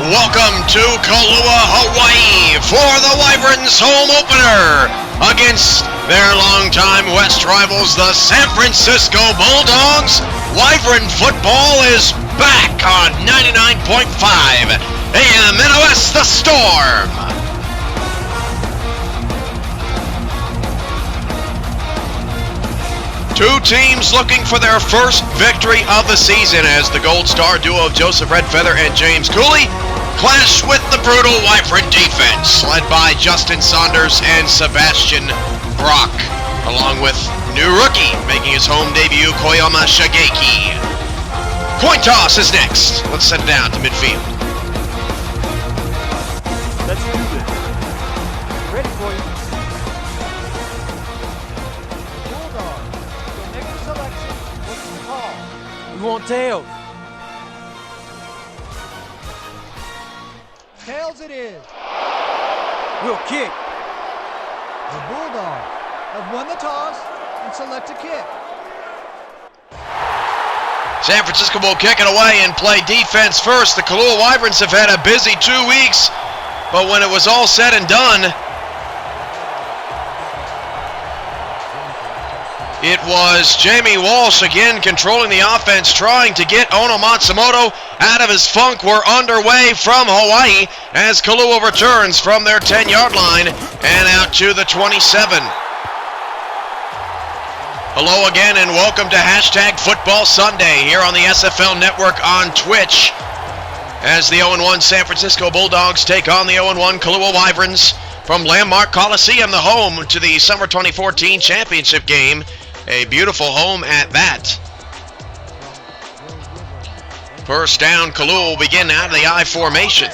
Welcome to Kailua, Hawaii for the Wyverns home opener against their longtime West rivals, the San Francisco Bulldogs. Wyvern football is back on 99.5 AM NOS The Storm. Two teams looking for their first victory of the season as the Gold Star duo of Joseph Redfeather and James Cooley clash with the brutal Wyvern defense, led by Justin Saunders and Sebastian Brock, along with new rookie making his home debut, Koyama Shigeki. Coin toss is next. Let's send it down to midfield. Let's do this. Ready for you. Bulldogs, your next selection, what's the call? We want tails. Tails it is. We'll kick. The Bulldogs have won the toss and select a kick. San Francisco will kick it away and play defense first. The Kailua Wyverns have had a busy 2 weeks, but when it was all said and done, it was Jamie Walsh again controlling the offense, trying to get Ono Matsumoto out of his funk. We're underway from Hawaii as Kailua returns from their 10-yard line and out to the 27. Hello again and welcome to Hashtag Football Sunday here on the SFL Network on Twitch as the 0-1 San Francisco Bulldogs take on the 0-1 Kailua Wyverns from Landmark Coliseum, the home to the Summer 2014 championship game. A beautiful home at that. First down, Kailua will begin out of the I formation.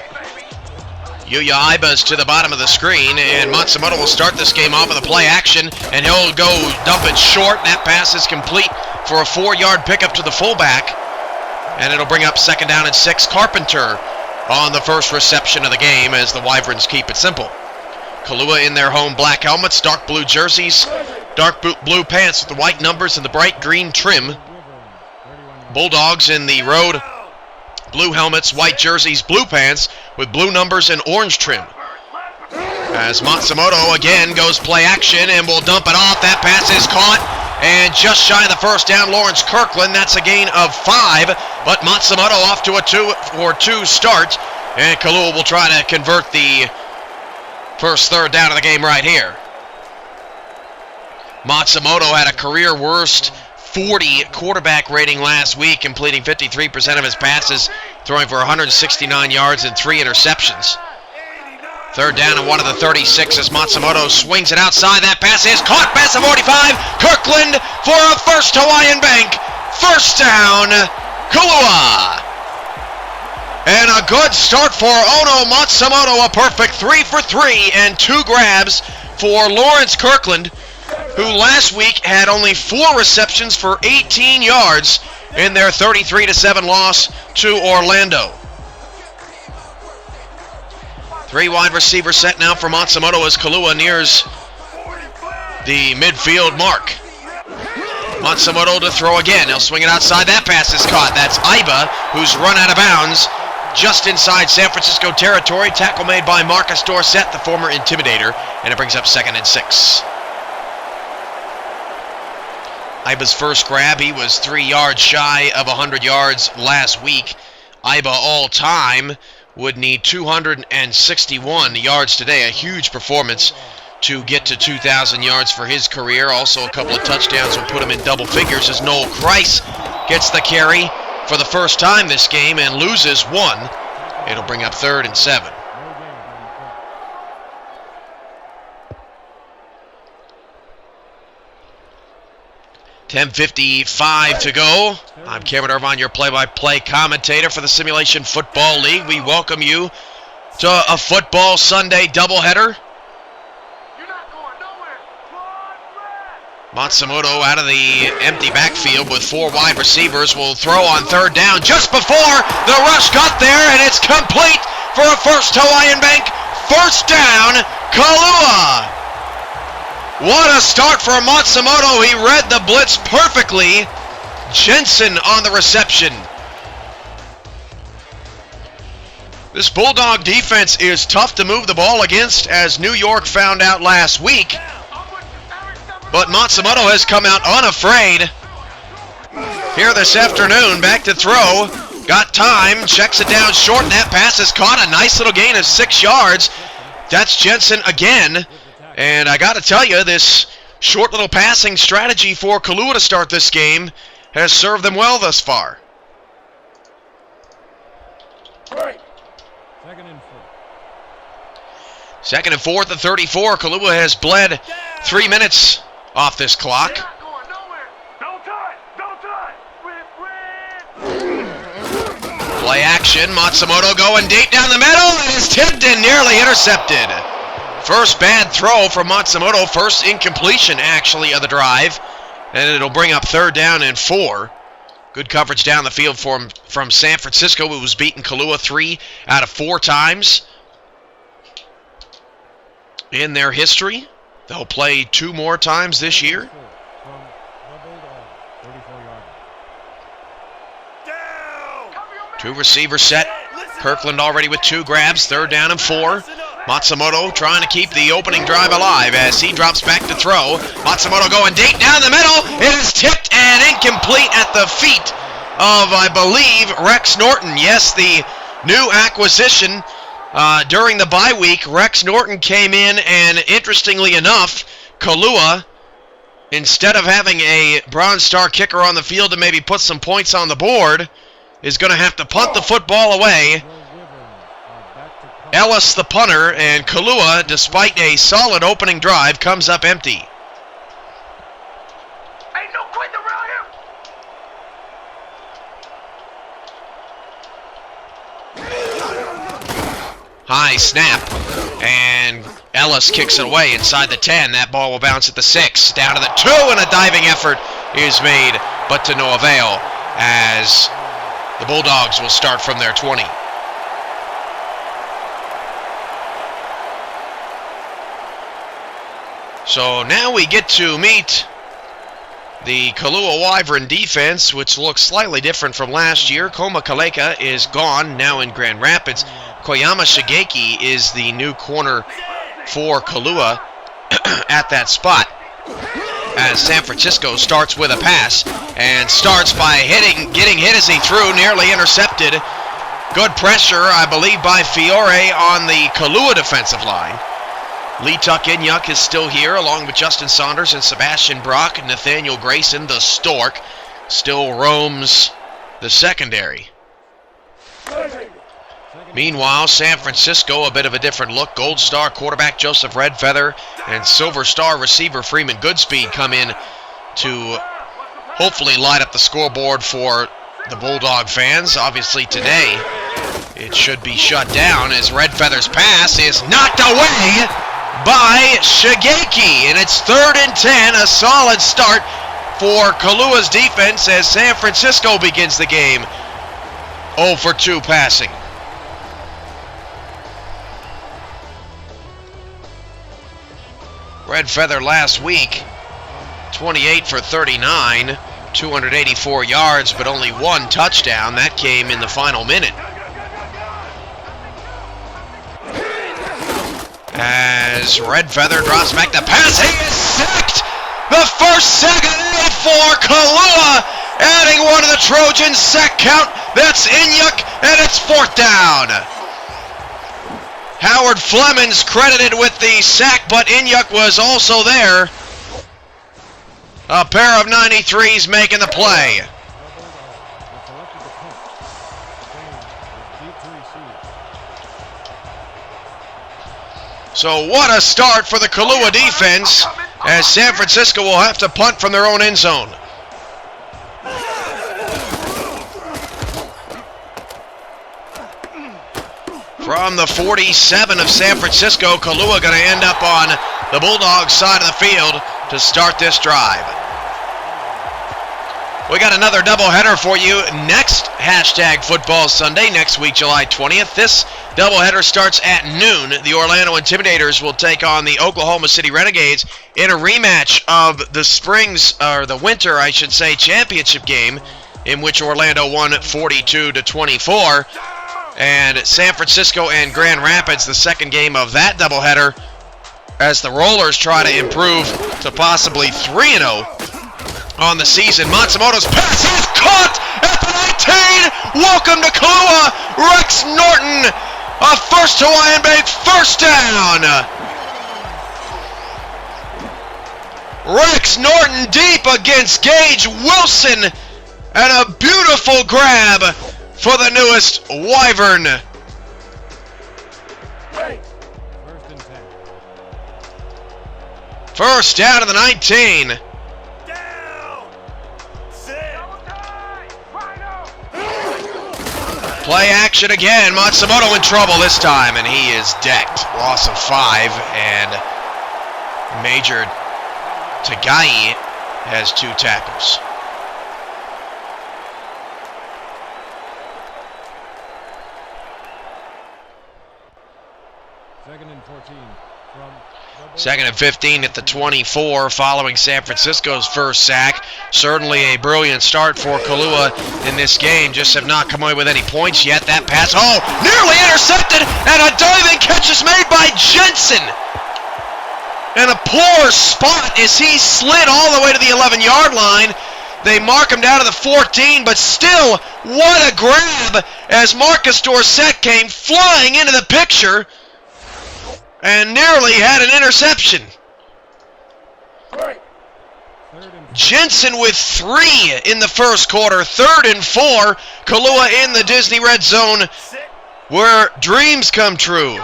Yuya Iba's to the bottom of the screen, and Matsumoto will start this game off with a play action, and he'll go dump it short. That pass is complete for a 4-yard pickup to the fullback, and it'll bring up second down and 6. Carpenter on the first reception of the game as the Wyverns keep it simple. Kailua in their home black helmets, dark blue jerseys, dark blue pants with the white numbers and the bright green trim. Bulldogs in the road blue helmets, white jerseys, blue pants with blue numbers and orange trim. As Matsumoto again goes play action and will dump it off. That pass is caught and just shy of the first down, Lawrence Kirkland. That's a gain of 5, but Matsumoto off to a 2-for-2 start, and Kailua will try to convert the first third down of the game right here. Matsumoto had a career worst 40 quarterback rating last week, completing 53% of his passes, throwing for 169 yards and 3 interceptions. Third down and 1 of the 36 as Matsumoto swings it outside. That pass is caught past the 45. Kirkland for a first Hawaiian Bank. First down, Kailua. And a good start for Ono Matsumoto, a perfect 3 for 3 and 2 grabs for Lawrence Kirkland, who last week had only 4 receptions for 18 yards in their 33-7 loss to Orlando. 3 wide receiver set now for Matsumoto as Kailua nears the midfield mark. Matsumoto to throw again. He'll swing it outside. That pass is caught. That's Iba, who's run out of bounds just inside San Francisco territory. Tackle made by Marcus Dorsett, the former Intimidator, and it brings up second and 6. Iba's first grab, he was 3 yards shy of 100 yards last week. Iba all-time would need 261 yards today, a huge performance to get to 2,000 yards for his career. Also a couple of touchdowns will put him in double figures as Noel Kreis gets the carry for the first time this game and loses 1. It'll bring up third and 7. $10:55 to go. I'm Cameron Irvine, your play-by-play commentator for the Simulation Football League. We welcome you to a Football Sunday doubleheader. Matsumoto out of the empty backfield with 4 wide receivers will throw on third down just before the rush got there, and it's complete for a first Hawaiian Bank. First down, Kailua. What a start for Matsumoto. He read the blitz perfectly. Jensen on the reception. This Bulldog defense is tough to move the ball against, as New York found out last week. But Matsumoto has come out unafraid here this afternoon. Back to throw. Got time. Checks it down short. And that pass is caught. A nice little gain of 6 yards. That's Jensen again. And I got to tell you, this short little passing strategy for Kailua to start this game has served them well thus far. Second and fourth at 34. Kailua has bled 3 minutes off this clock. Play action. Matsumoto going deep down the middle. It is tipped and nearly intercepted. First bad throw from Matsumoto. First incompletion, actually, of the drive. And it'll bring up 3rd down and 4. Good coverage down the field from San Francisco, who was beaten Kailua 3 out of 4 times in their history. They'll play 2 more times this year. Two receiver set. Kirkland already with 2 grabs. 3rd down and 4. Matsumoto trying to keep the opening drive alive as he drops back to throw. Matsumoto going deep down the middle. It is tipped and incomplete at the feet of, I believe, Rex Norton. Yes, the new acquisition during the bye week. Rex Norton came in, and interestingly enough, Kailua, instead of having a Bronze Star kicker on the field to maybe put some points on the board, is going to have to punt the football away. Ellis, the punter, and Kailua, despite a solid opening drive, comes up empty. Ain't no quitting around here. High snap, and Ellis kicks it away inside the 10. That ball will bounce at the 6, down to the 2, and a diving effort is made, but to no avail, as the Bulldogs will start from their 20. So now we get to meet the Kailua Wyvern defense, which looks slightly different from last year. Koma Kaleka is gone, now in Grand Rapids. Koyama Shigeki is the new corner for Kailua at that spot, as San Francisco starts with a pass and starts by getting hit as he threw, nearly intercepted. Good pressure, I believe, by Fiore on the Kailua defensive line. Lee Tuck Inyuk is still here, along with Justin Saunders and Sebastian Brock. Nathaniel Grayson, the Stork, still roams the secondary. Meanwhile, San Francisco, a bit of a different look. Gold Star quarterback Joseph Redfeather and Silver Star receiver Freeman Goodspeed come in to hopefully light up the scoreboard for the Bulldog fans. Obviously today, it should be shut down as Redfeather's pass is knocked away by Shigeki, and it's 3rd and 10, a solid start for Kailua's defense as San Francisco begins the game 0 for 2 passing. Redfeather last week, 28 for 39, 284 yards, but only 1 touchdown. That came in the final minute. As Redfeather drops back the pass, he is sacked! The first sack of the day for Kailua, adding one of the Trojans' sack count. That's Inyuk, and it's 4th down. Howard Flemings credited with the sack, but Inyuk was also there. A pair of 93s making the play. So what a start for the Kailua defense, as San Francisco will have to punt from their own end zone. From the 47 of San Francisco, Kailua going to end up on the Bulldogs side of the field to start this drive. We got another doubleheader for you next #Football Sunday, next week, July 20th. This doubleheader starts at noon. The Orlando Intimidators will take on the Oklahoma City Renegades in a rematch of the winter, I should say, championship game, in which Orlando won 42-24. And San Francisco and Grand Rapids, the second game of that doubleheader, as the Rollers try to improve to possibly 3-0 on the season. Matsumoto's pass is caught at the 19. Welcome to Kailua. Rex Norton, a first Hawaiian Bank first down. Rex Norton deep against Gage Wilson, and a beautiful grab for the newest Wyvern. First down to the 19. Play action again. Matsumoto in trouble this time, and he is decked. Loss of 5, and Major Tagai has 2 tackles. Second and 15 at the 24 following San Francisco's first sack. Certainly a brilliant start for Kailua in this game. Just have not come away with any points yet. That pass, nearly intercepted, and a diving catch is made by Jensen. And a poor spot as he slid all the way to the 11-yard line. They mark him down to the 14, but still, what a grab as Marcus Dorsett came flying into the picture and nearly had an interception. Jensen with 3 in the first quarter. 3rd and 4. Kailua in the Disney Red Zone where dreams come true.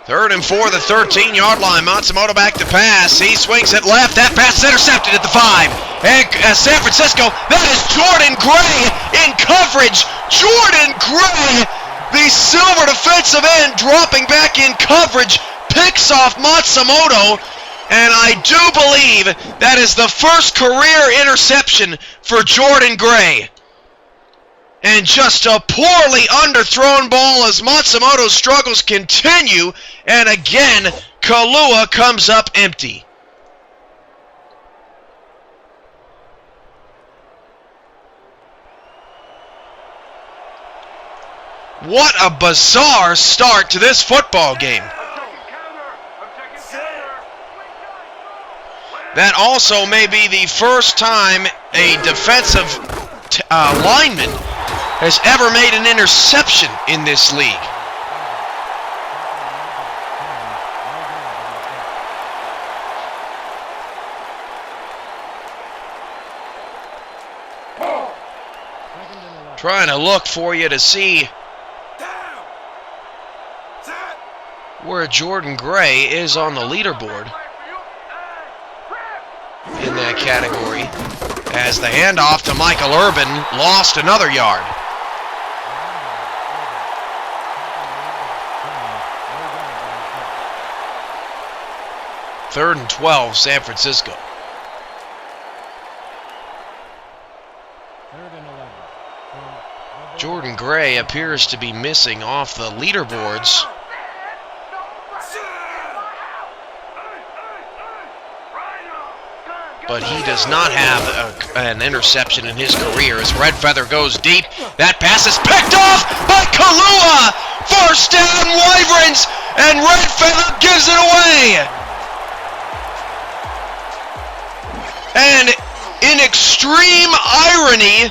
3rd and 4, the 13-yard line. Matsumoto back to pass. He swings it left. That pass is intercepted at the 5. And San Francisco, that is Jordan Gray in coverage. Jordan Gray, the silver defensive end, dropping back in coverage, picks off Matsumoto, and I do believe that is the first career interception for Jordan Gray. And just a poorly underthrown ball as Matsumoto's struggles continue, and again, Kailua comes up empty. What a bizarre start to this football game. That also may be the first time a defensive lineman has ever made an interception in this league. Trying to look for you to see where Jordan Gray is on the leaderboard in that category, as the handoff to Michael Urban lost another yard. Third and 12, San Francisco. Jordan Gray appears to be missing off the leaderboards. But he does not have an interception in his career as Red Feather goes deep. That pass is picked off by Kailua. First down, Wyverns, and Red Feather gives it away. And in extreme irony,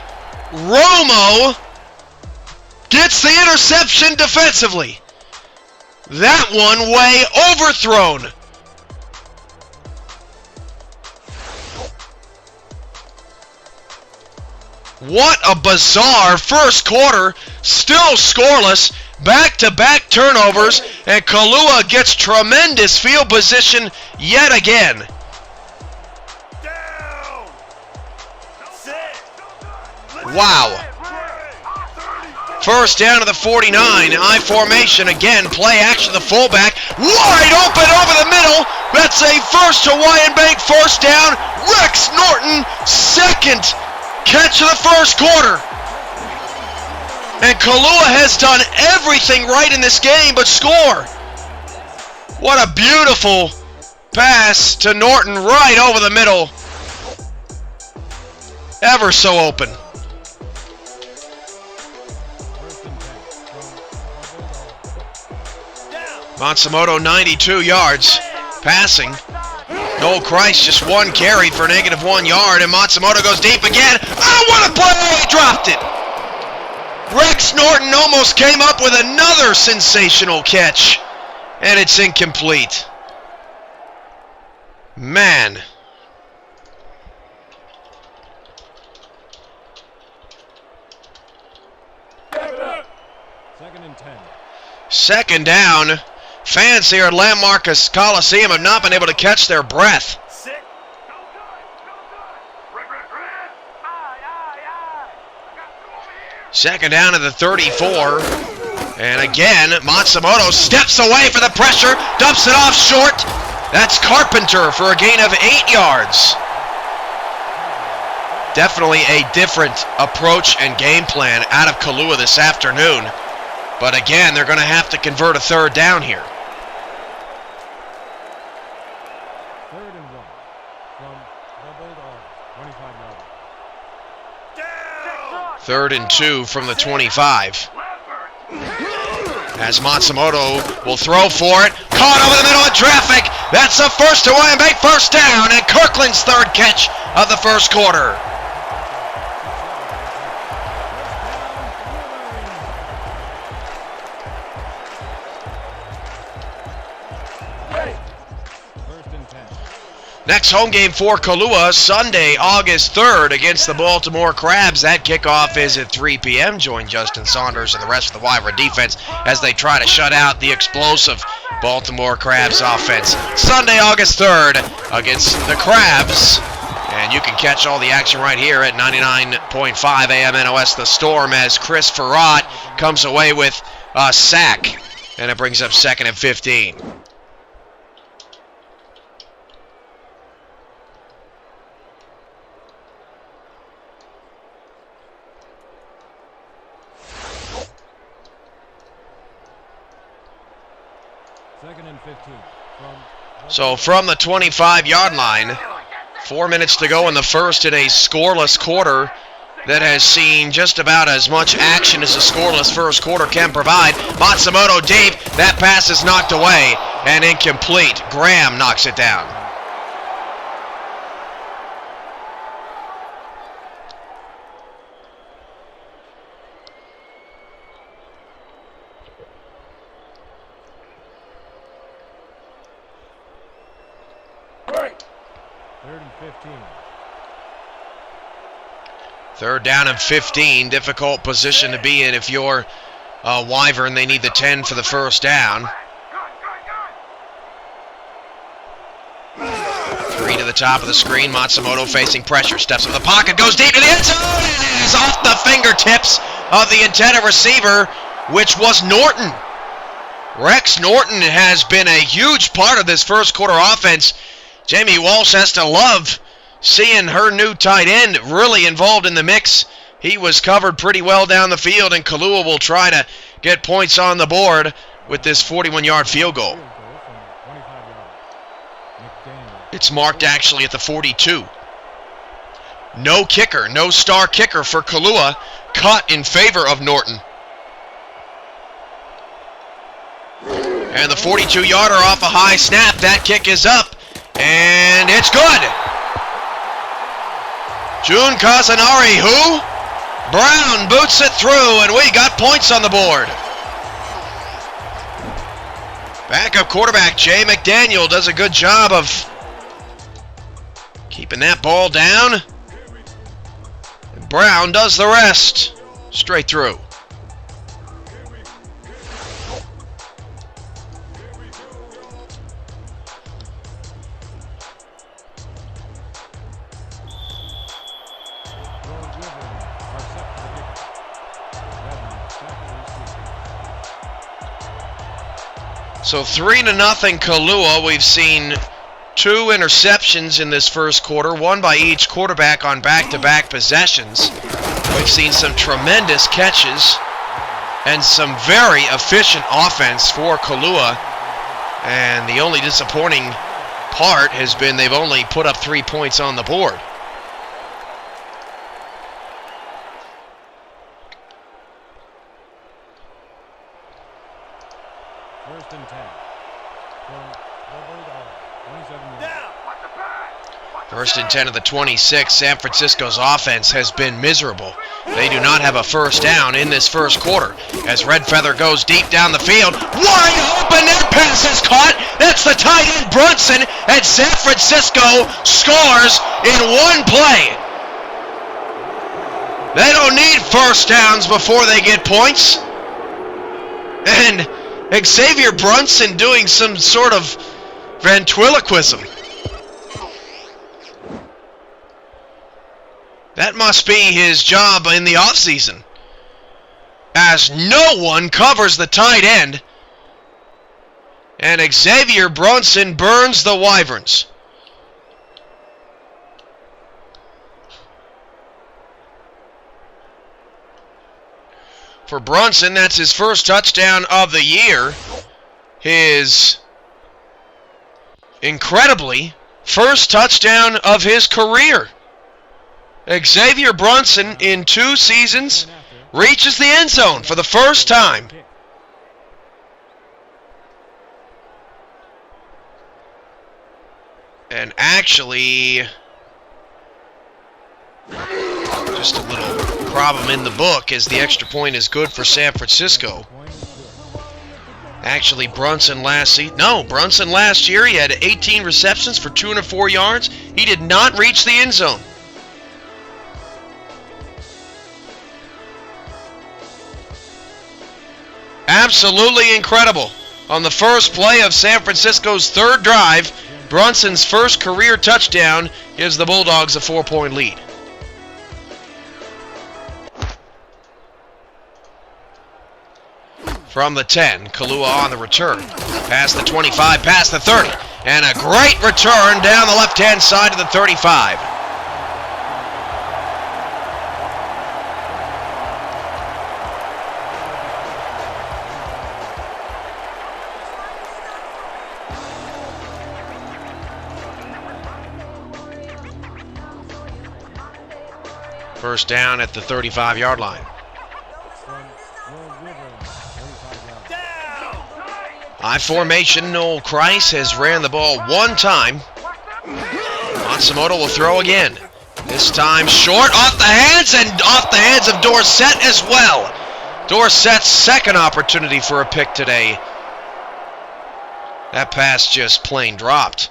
Romo gets the interception defensively. That one way overthrown. What a bizarre first quarter, still scoreless, back-to-back turnovers, and Kailua gets tremendous field position yet again. Wow. First down to the 49, I formation again, play action, the fullback, wide open over the middle. That's a first Hawaiian Bank first down. Rex Norton, second catch of the first quarter. And Kailua has done everything right in this game but score. What a beautiful pass to Norton right over the middle. Ever so open. Matsumoto 92 yards passing. Noel Christ just one carry for -1 yard, and Matsumoto goes deep again. Oh, what a play! He dropped it. Rex Norton almost came up with another sensational catch, and it's incomplete. Man. Second and 10. Second down. Fans here at Landmark Coliseum have not been able to catch their breath. Second down to the 34. And again, Matsumoto steps away for the pressure, dumps it off short. That's Carpenter for a gain of 8 yards. Definitely a different approach and game plan out of Kailua this afternoon. But again, they're going to have to convert a third down here. 3rd and 1 from the Bulldogs, 25 yards. 3rd and 2 from the 25. As Matsumoto will throw for it. Caught over the middle of traffic. That's a first to Wyoming, first down, and Kirkland's third catch of the first quarter. Next home game for Kailua, Sunday, August 3rd against the Baltimore Crabs. That kickoff is at 3 p.m. Join Justin Saunders and the rest of the Wyvern defense as they try to shut out the explosive Baltimore Crabs offense. Sunday, August 3rd against the Crabs. And you can catch all the action right here at 99.5 AM NOS The Storm as Chris Farrat comes away with a sack. And it brings up 2nd and 15. So from the 25-yard line, 4 minutes to go in the first in a scoreless quarter that has seen just about as much action as a scoreless first quarter can provide. Matsumoto deep, that pass is knocked away and incomplete. Graham knocks it down. Third down and 15, difficult position to be in if you're Wyvern. They need the 10 for the first down. 3 to the top of the screen, Matsumoto facing pressure, steps up the pocket, goes deep to the end zone, and it is off the fingertips of the intended receiver, which was Norton. Rex Norton has been a huge part of this first quarter offense. Jamie Walsh has to love seeing her new tight end really involved in the mix. He was covered pretty well down the field, and Kailua will try to get points on the board with this 41-yard field goal. It's marked actually at the 42. No kicker, no star kicker for Kailua, cut in favor of Norton. And the 42-yarder off a high snap. That kick is up, and it's good. June Kazanari, who? Brown boots it through, and we got points on the board. Backup quarterback Jay McDaniel does a good job of keeping that ball down. And Brown does the rest. Straight through. So 3-0 Kailua. We've seen 2 interceptions in this first quarter, one by each quarterback on back-to-back possessions. We've seen some tremendous catches and some very efficient offense for Kailua. And the only disappointing part has been they've only put up 3 points on the board. First and 10. First and 10 of the 26. San Francisco's offense has been miserable. They do not have a first down in this first quarter. As Red Feather goes deep down the field, wide open, that pass is caught. That's the tight end Brunson, and San Francisco scores in one play. They don't need first downs before they get points. And Xavier Brunson doing some sort of ventriloquism. That must be his job in the offseason, as no one covers the tight end, and Xavier Brunson burns the Wyverns. For Brunson, that's his first touchdown of the year. His, incredibly, first touchdown of his career. Xavier Brunson, in 2 seasons, reaches the end zone for the first time. And actually, just a little problem in the book, as the extra point is good for San Francisco. Actually, Brunson last year, he had 18 receptions for 204 yards. He did not reach the end zone. Absolutely incredible. On the first play of San Francisco's third drive, Brunson's first career touchdown gives the Bulldogs a 4-point lead. From the 10, Kailua on the return. Past the 25, past the 30. And a great return down the left-hand side of the 35. First down at the 35-yard line. I formation, Noel Kreis has ran the ball one time. Matsumoto will throw again. This time short, off the hands of Dorsett as well. Dorsett's second opportunity for a pick today. That pass just plain dropped.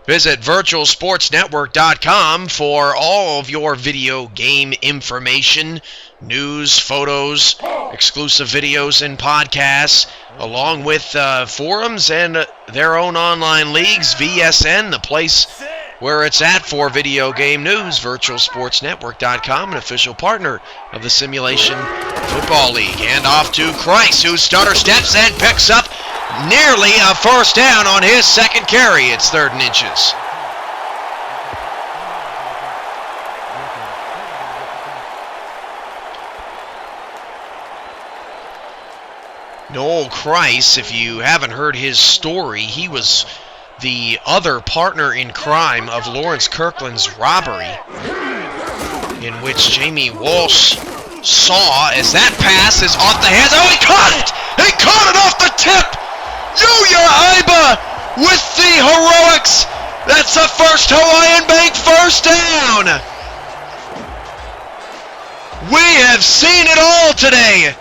Visit virtualsportsnetwork.com for all of your video game information, news, photos, exclusive videos and podcasts, along with forums and their own online leagues. VSN, the place where it's at for video game news. Virtualsportsnetwork.com, an official partner of the Simulation Football League. And off to Kreis, who stutter steps and picks up nearly a first down on his second carry. It's 3rd and inches. Noel Kreis, if you haven't heard his story, he was the other partner in crime of Lawrence Kirkland's robbery, in which Jamie Walsh saw as that pass is off the hands. Oh, he caught it! He caught it off the tip! Yuya Aiba with the heroics. That's the first Hawaiian Bank first down. We have seen it all today.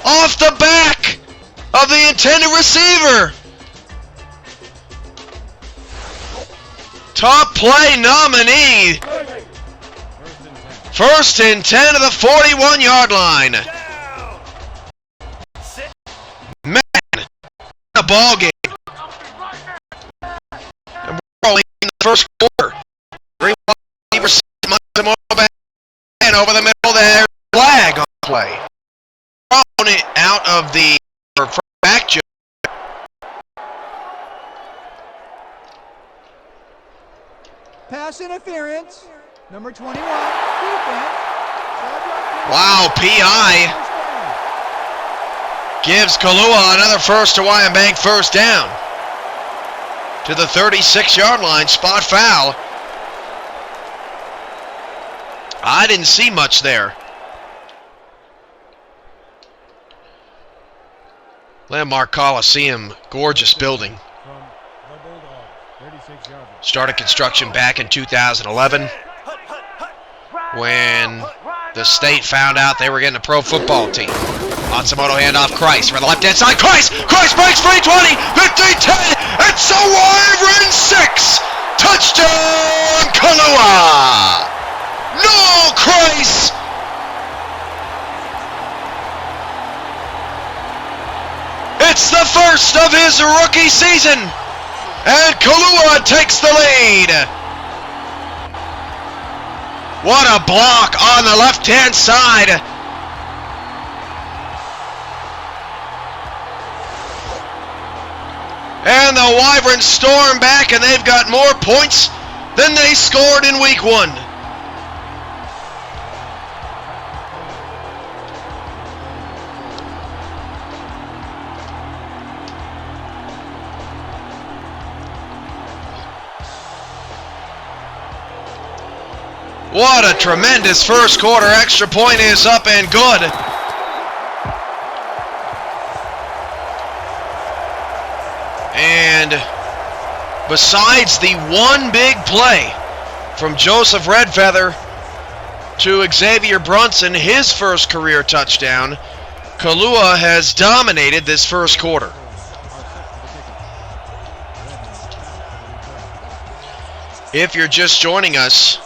Off the back of the intended receiver. Top play nominee. 1st and 10 of the 41-yard line. Man, a ball game. And we're only in the first quarter. 3% and over the middle there. Flag on play. Thrown it out of the back jump. Pass interference. Number 21. Defense. Wow, PI gives Kailua another first Hawaiian Bank first down. To the 36-yard line, spot foul. I didn't see much there. Landmark Coliseum, gorgeous building. Started construction back in 2011 when the state found out they were getting a pro football team. Matsumoto handoff Christ for the left-hand side. Christ breaks free, 20, 15, 10. It's a Wyvern 6. Touchdown, Kailua. No, Christ. It's the first of his rookie season, and Kailua takes the lead. What a block on the left-hand side. And the Wyverns storm back, and they've got more points than they scored in week 1. What a tremendous first quarter. Extra point is up and good. And besides the one big play from Joseph Redfeather to Xavier Brunson, his first career touchdown, Kailua has dominated this first quarter. If you're just joining us,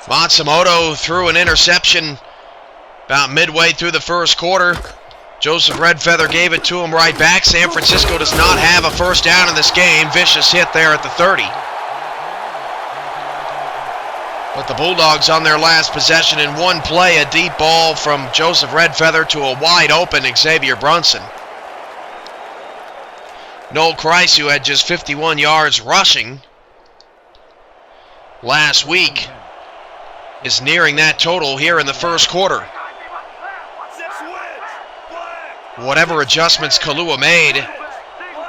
Matsumoto threw an interception about midway through the first quarter. Joseph Redfeather gave it to him right back. San Francisco does not have a first down in this game. Vicious hit there at the 30. But the Bulldogs on their last possession in one play, a deep ball from Joseph Redfeather to a wide open Xavier Brunson. Noel Christ, who had just 51 yards rushing last week, is nearing that total here in the first quarter. Whatever adjustments Kailua made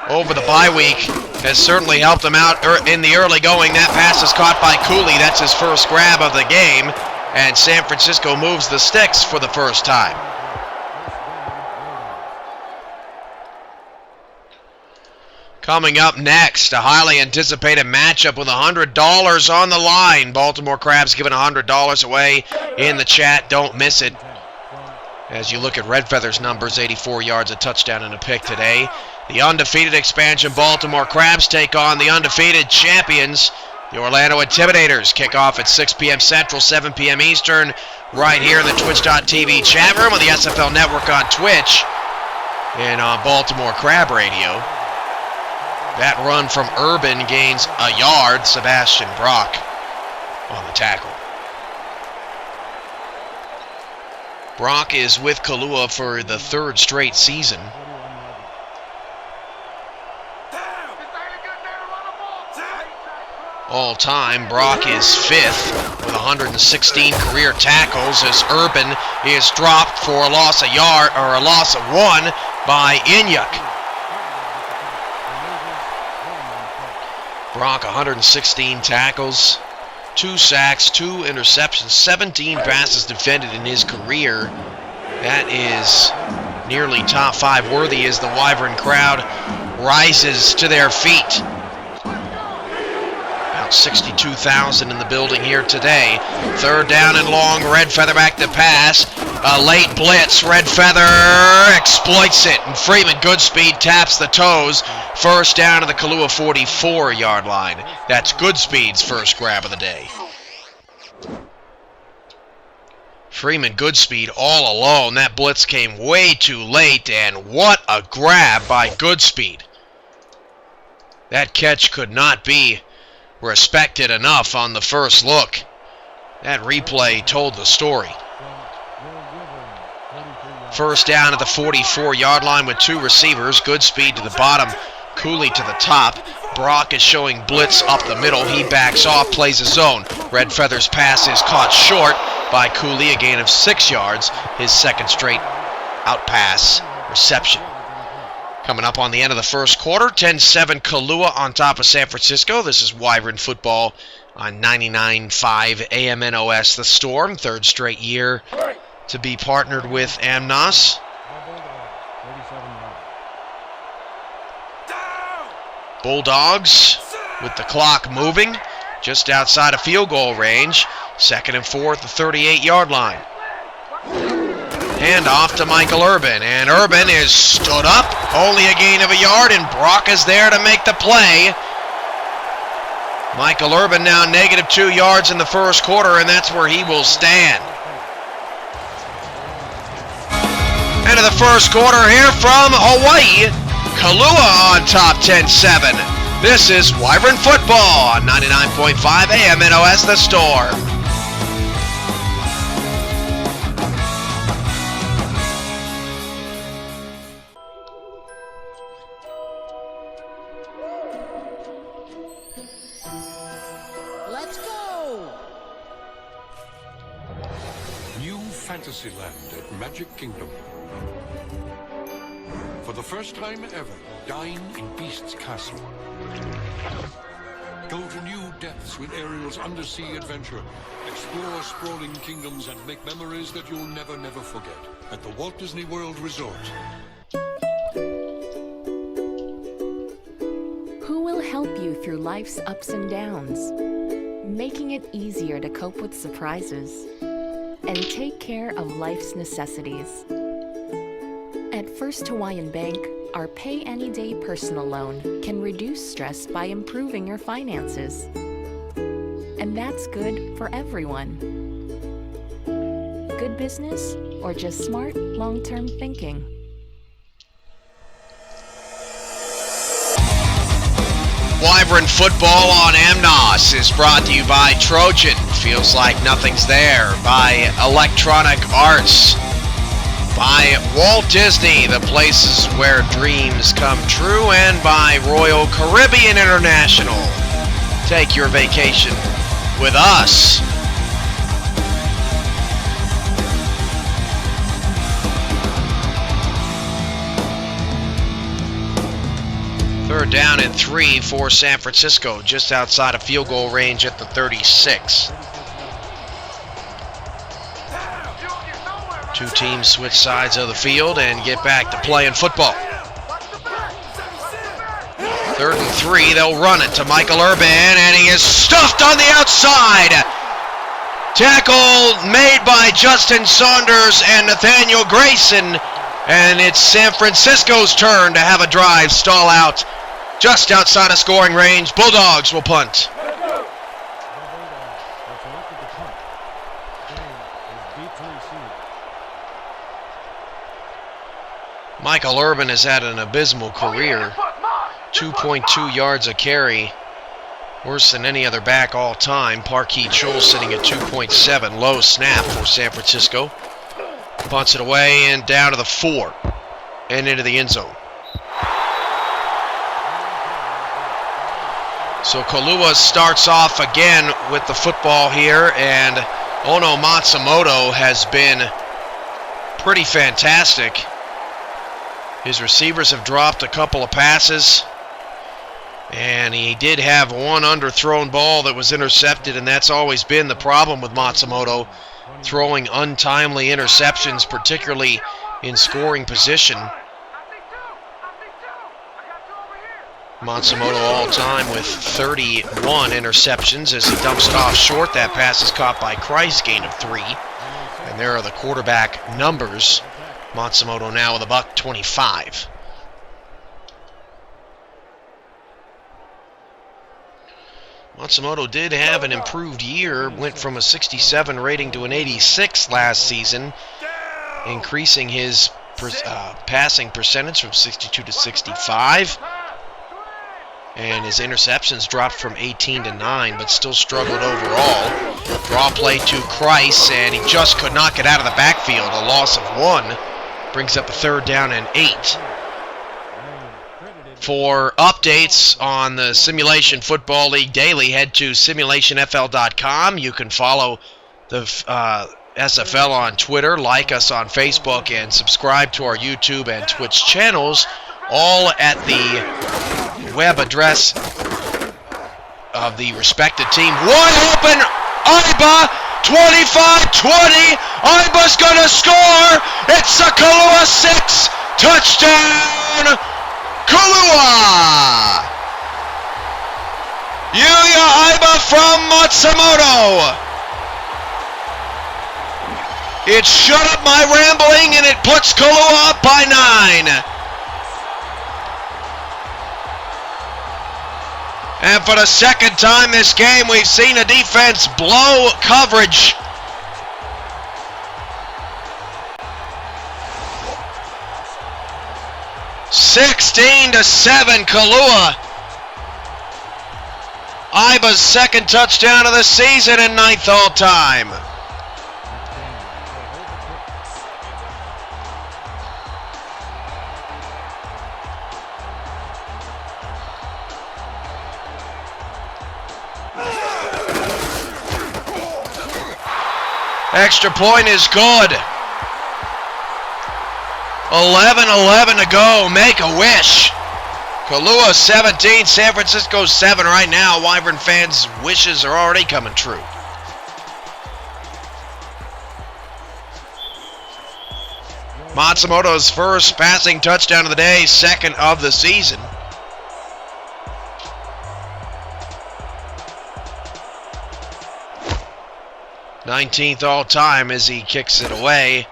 over the bye week has certainly helped them out in the early going. That pass is caught by Cooley. That's his first grab of the game. And San Francisco moves the sticks for the first time. Coming up next, a highly anticipated matchup with $100 on the line. Baltimore Crabs giving $100 away in the chat. Don't miss it. As you look at Redfeather's numbers, 84 yards, a touchdown, and a pick today. The undefeated expansion Baltimore Crabs take on the undefeated champions, the Orlando Intimidators. Kick off at 6 p.m. Central, 7 p.m. Eastern, right here in the Twitch.tv chat room on the SFL Network on Twitch and on Baltimore Crab Radio. That run from Urban gains a yard. Sebastian Brock on the tackle. Brock is with Kailua for the third straight season. All time, Brock is fifth with 116 career tackles as Urban is dropped for a loss of yard or a loss of 1 by Inyuk. Brock 116 tackles, 2 sacks, 2 interceptions, 17 passes defended in his career. That is nearly top 5 worthy as the Wyvern crowd rises to their feet. About 62,000 in the building here today. Third down and long, Redfeather back to pass. A late blitz, Redfeather exploits it, and Freeman Goodspeed taps the toes. First down to the Kailua 44-yard line. That's Goodspeed's first grab of the day. Freeman Goodspeed all alone. That blitz came way too late, and what a grab by Goodspeed. That catch could not be respected enough on the first look. That replay told the story. First down at the 44-yard line with 2 receivers. Goodspeed to the bottom, Cooley to the top. Brock is showing blitz up the middle. He backs off, plays his zone. Redfeather's pass is caught short by Cooley, a gain of 6 yards. His second straight out pass reception. Coming up on the end of the first quarter, 10-7 Kailua on top of San Francisco. This is Wyvern football on 99.5 AMNOS The Storm. Third straight year to be partnered with Amnos. Bulldogs with the clock moving just outside of field goal range. 2nd and 4 at the 38-yard line. Hand off to Michael Urban, and Urban is stood up, only a gain of a yard, and Brock is there to make the play. Michael Urban now -2 yards in the first quarter, and that's where he will stand. End of the first quarter here from Hawaii. Kailua on top 10-7. This is Wyvern Football on 99.5 AM NOS The Storm. Let's go! New Fantasyland at Magic Kingdom. For the first time ever, dine in Beast's Castle. Go to new depths with Ariel's undersea adventure. Explore sprawling kingdoms and make memories that you'll never, never forget at the Walt Disney World Resort. Who will help you through life's ups and downs, making it easier to cope with surprises and take care of life's necessities? At First Hawaiian Bank, our Pay Any Day personal loan can reduce stress by improving your finances. And that's good for everyone. Good business or just smart, long-term thinking? Wyvern Football on MNOS is brought to you by Trojan, feels like nothing's there, by Electronic Arts, by Walt Disney, the places where dreams come true, and by Royal Caribbean International. Take your vacation with us. Third down and 3 for San Francisco, just outside of field goal range at the 36. Two teams switch sides of the field and get back to playing football. 3rd and 3, they'll run it to Michael Urban, and he is stuffed on the outside. Tackle made by Justin Saunders and Nathaniel Grayson, and it's San Francisco's turn to have a drive stall out just outside of scoring range. Bulldogs will punt. Michael Urban has had an abysmal career. 2.2 yards a carry. Worse than any other back all time. Parkey Chol sitting at 2.7. Low snap for San Francisco. Punts it away and down to the 4. And into the end zone. So Kailua starts off again with the football here. And Ono Matsumoto has been pretty fantastic. His receivers have dropped a couple of passes, and he did have one underthrown ball that was intercepted, and that's always been the problem with Matsumoto, throwing untimely interceptions, particularly in scoring position. Matsumoto all time with 31 interceptions as he dumps it off short. That pass is caught by Christ, gain of 3. And there are the quarterback numbers. Matsumoto now with $125. Matsumoto did have an improved year, went from a 67 rating to an 86 last season, increasing his passing percentage from 62 to 65. And his interceptions dropped from 18 to 9, but still struggled overall. Draw play to Christ, and he just could not get out of the backfield. A loss of 1 brings up a 3rd down and 8. For updates on the Simulation Football League Daily, head to simulationfl.com. You can follow the SFL on Twitter, like us on Facebook, and subscribe to our YouTube and Twitch channels, all at the web address of the respected team. Wide open, Aiba, 25-20. Aiba's going to score. It's a Kailua 6. Touchdown, Kailua. Yuya Aiba from Matsumoto. It shut up my rambling and it puts Kailua up by 9. And for the second time this game, we've seen a defense blow coverage. (16-7) Kailua. Aiba's second touchdown of the season and 9th all time. Extra point is good. 11-11 to go. Make a wish. Kailua 17, San Francisco 7 right now. Wyvern fans' wishes are already coming true. Matsumoto's first passing touchdown of the day, second of the season. (19th all-time as he kicks it away.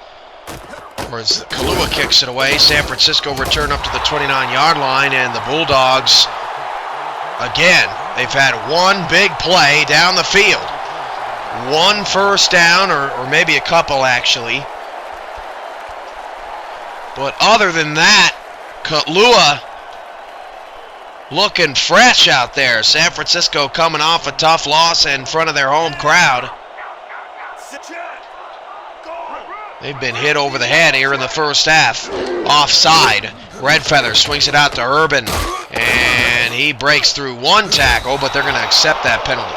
Or as Kailua kicks it away. San Francisco return up to the 29-yard line, and the Bulldogs, again, they've had one big play down the field. One first down, or maybe a couple actually. But other than that, Kailua looking fresh out there. San Francisco coming off a tough loss in front of their home crowd. They've been hit over the head here in the first half. Offside. Redfeather swings it out to Urban, and he breaks through one tackle, but they're going to accept that penalty.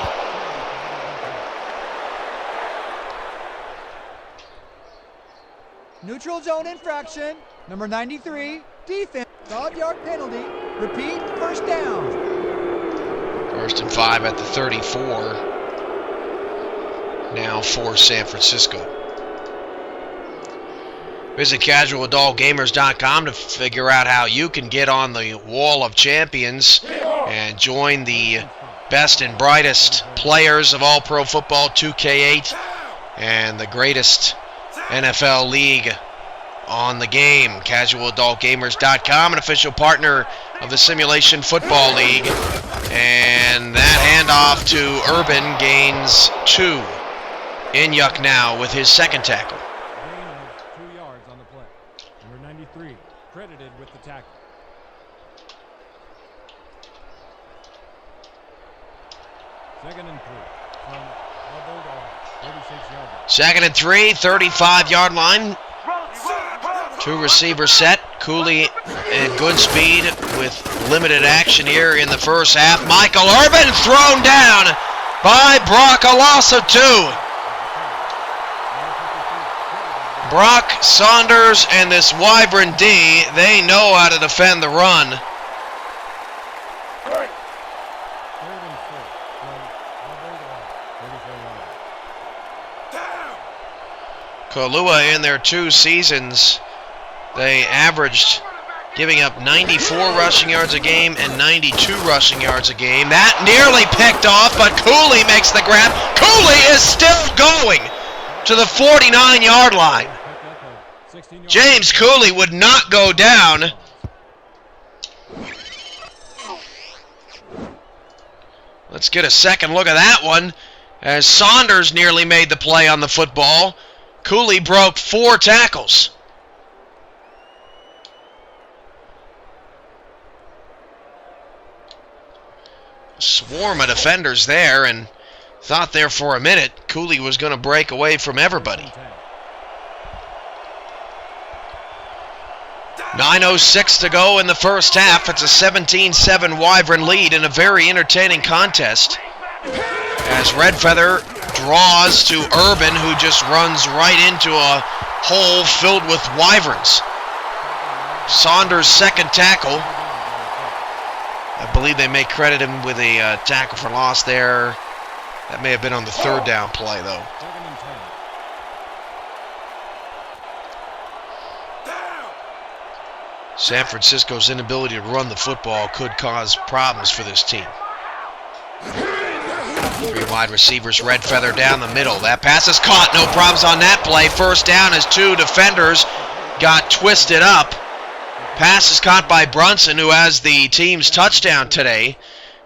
Neutral zone infraction. Number 93, defense. 5-yard penalty. Repeat, first down. 1st and 5 at the 34. Now for San Francisco. Visit CasualAdultGamers.com to figure out how you can get on the Wall of Champions and join the best and brightest players of all pro football, 2K8, and the greatest NFL league on the game. CasualAdultGamers.com, an official partner of the Simulation Football League. And that handoff to Urban gains 2. Inyuk now with his second tackle. Credited with the tackle. Second and 3 from the Bulldogs, 36-yard line. Second and 3, 35-yard line. 2 receiver set. Cooley and Goodspeed with limited action here in the first half. Michael Urban thrown down by Brock Alasa 2. Brock, Saunders, and this Wyvern D, they know how to defend the run. Kailua in their 2 seasons, they averaged giving up 94 rushing yards a game and 92 rushing yards a game. That nearly picked off, but Cooley makes the grab. Cooley is still going to the 49-yard line. James Cooley would not go down. Let's get a second look at that one as Saunders nearly made the play on the football. Cooley broke 4 tackles. Swarm of defenders there, and thought there for a minute Cooley was going to break away from everybody. 9:06 to go in the first half. It's a 17-7 Wyvern lead in a very entertaining contest as Redfeather draws to Urban, who just runs right into a hole filled with Wyverns. Saunders' second tackle. I believe they may credit him with a tackle for loss there. That may have been on the 3rd down play, though. San Francisco's inability to run the football could cause problems for this team. Three wide receivers, Red Feather down the middle. That pass is caught, no problems on that play. First down as two defenders got twisted up. Pass is caught by Brunson, who has the team's touchdown today.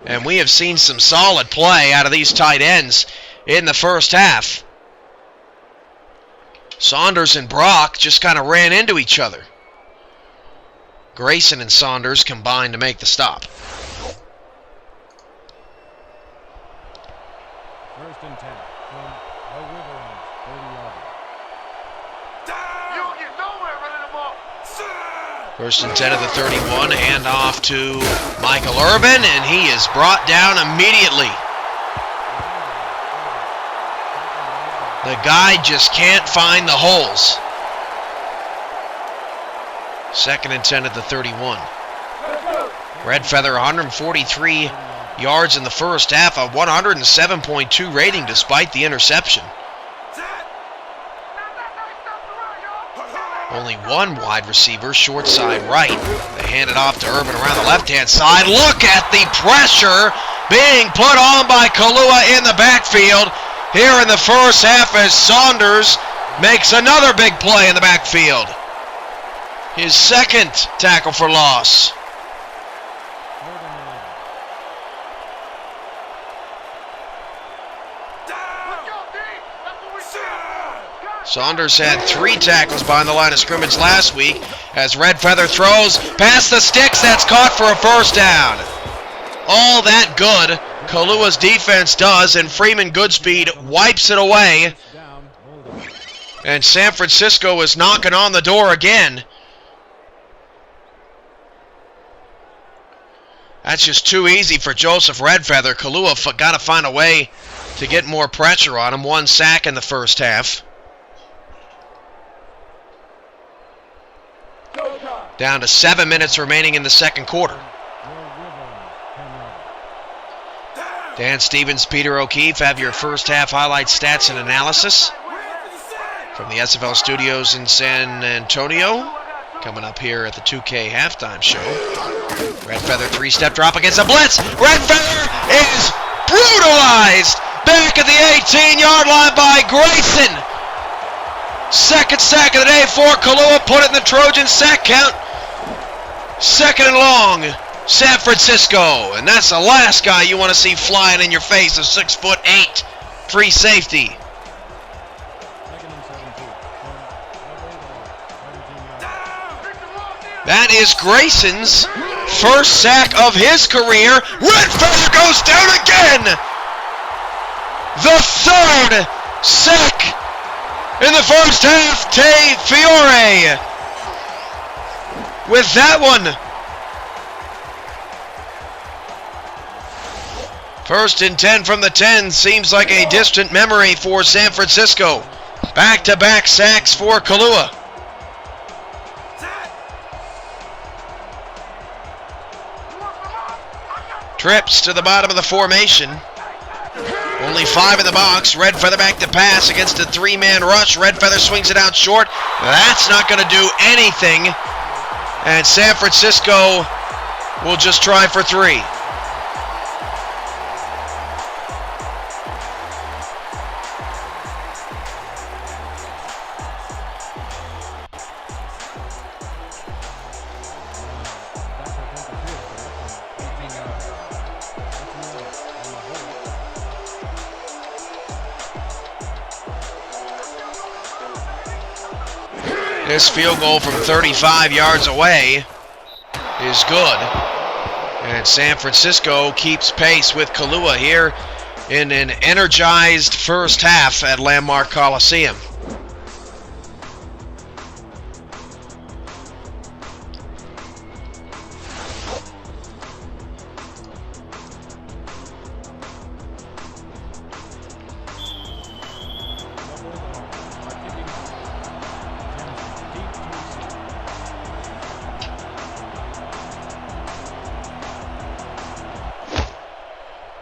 And we have seen some solid play out of these tight ends in the first half. Saunders and Brock just kind of ran into each other. Grayson and Saunders combined to make the stop. First and 10 from the Riverlands, 30-yard. First and 10 of the 31, hand off to Michael Urban, and he is brought down immediately. The guy just can't find the holes. Second and 10 at the 31. Red Feather 143 yards in the first half, a 107.2 rating despite the interception. Only one wide receiver, short side right. They hand it off to Urban around the left-hand side. Look at the pressure being put on by Kailua in the backfield here in the first half as Saunders makes another big play in the backfield. His second tackle for loss. Saunders had 3 tackles behind the line of scrimmage last week as Red Feather throws past the sticks. That's caught for a first down. All that good Kailua's defense does, and Freeman Goodspeed wipes it away. And San Francisco is knocking on the door again. That's just too easy for Joseph Red Feather. Kailua got to find a way to get more pressure on him. 1 sack in the first half. Down to 7 minutes remaining in the second quarter. Dan Stevens, Peter O'Keefe have your first half highlights, stats, and analysis from the SFL studios in San Antonio. Coming up here at the 2K halftime show. Red Feather 3-step drop against a blitz. Red Feather is brutalized back at the 18-yard line by Grayson. Second sack of the day for Kailua. Put it in the Trojan sack count. Second and long, San Francisco. And that's the last guy you want to see flying in your face, a 6'8" free safety. That is Grayson's first sack of his career. Red Feather goes down again. The third sack in the first half. Tay Fiore with that one. First and 10 from the 10 seems like a distant memory for San Francisco. Back-to-back sacks for Kailua. Trips to the bottom of the formation. Only 5 in the box. Red Feather back to pass against a 3-man rush. Red Feather swings it out short. That's not going to do anything. And San Francisco will just try for 3. This field goal from 35 yards away is good. And San Francisco keeps pace with Kailua here in an energized first half at Landmark Coliseum.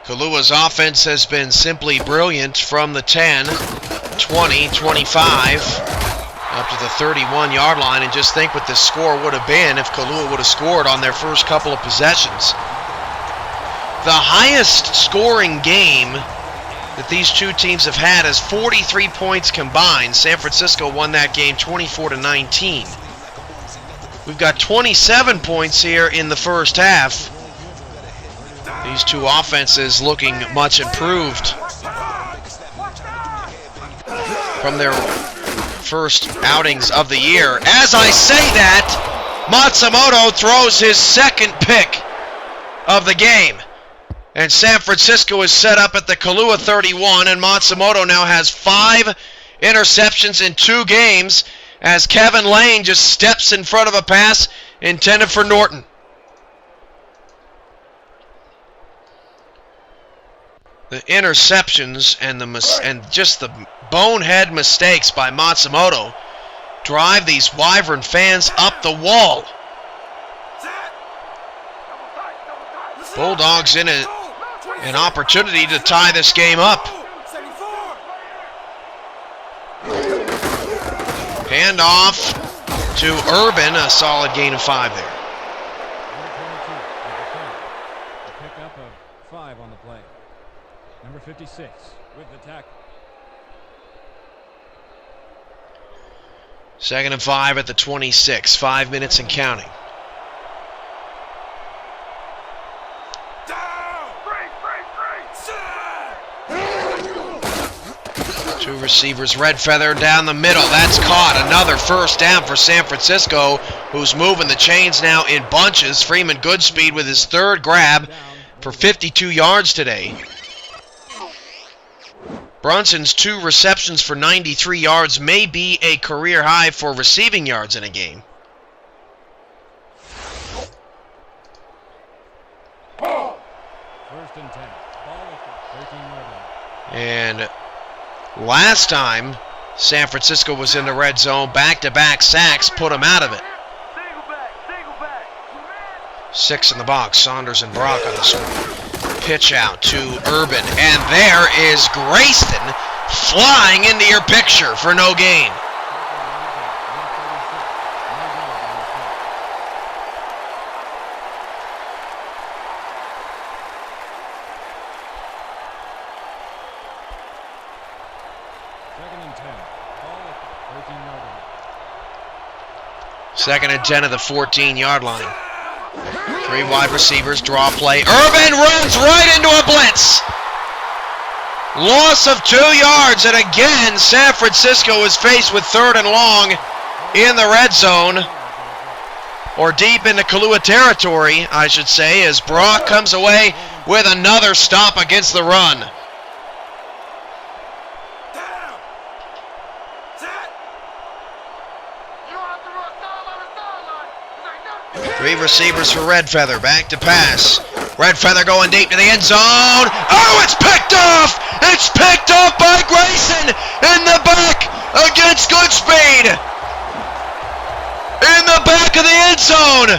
Kailua's offense has been simply brilliant from the 10, 20, 25, up to the 31-yard line. And just think what this score would have been if Kailua would have scored on their first couple of possessions. The highest scoring game that these two teams have had is 43 points combined. San Francisco won that game 24-19. We've got 27 points here in the first half. These two offenses looking much improved from their first outings of the year. As I say that, Matsumoto throws his second pick of the game. And San Francisco is set up at the Kailua 31, and Matsumoto now has 5 interceptions in 2 games as Kevin Lane just steps in front of a pass intended for Norton. The interceptions and just the bonehead mistakes by Matsumoto drive these Wyvern fans up the wall. Bulldogs in an opportunity to tie this game up. Hand off to Urban, a solid gain of 5 there. A pickup of 5 on the play. Number 56 with the tackle. 2nd and 5 at the 26, 5 minutes and counting. Two receivers, Red Feather down the middle. That's caught. Another first down for San Francisco, who's moving the chains now in bunches. Freeman Goodspeed with his 3rd grab for 52 yards today. Brunson's 2 receptions for 93 yards may be a career high for receiving yards in a game. First and 10. Ball at the 13-yard line. And last time San Francisco was in the red zone, back-to-back sacks put him out of it. 6 in the box, Saunders and Brock on the score. Pitch out to Urban, and there is Grayston flying into your picture for no gain. Second and 10 at the 14-yard line. 3 wide receivers, draw play. Urban runs right into a blitz. Loss of 2 yards, and again, San Francisco is faced with 3rd and long in the red zone, or deep into Kailua territory, I should say, as Brock comes away with another stop against the run. Three receivers for Red Feather, back to pass. Red Feather going deep to the end zone. Oh, it's picked off! It's picked off by Grayson in the back against Goodspeed. In the back of the end zone,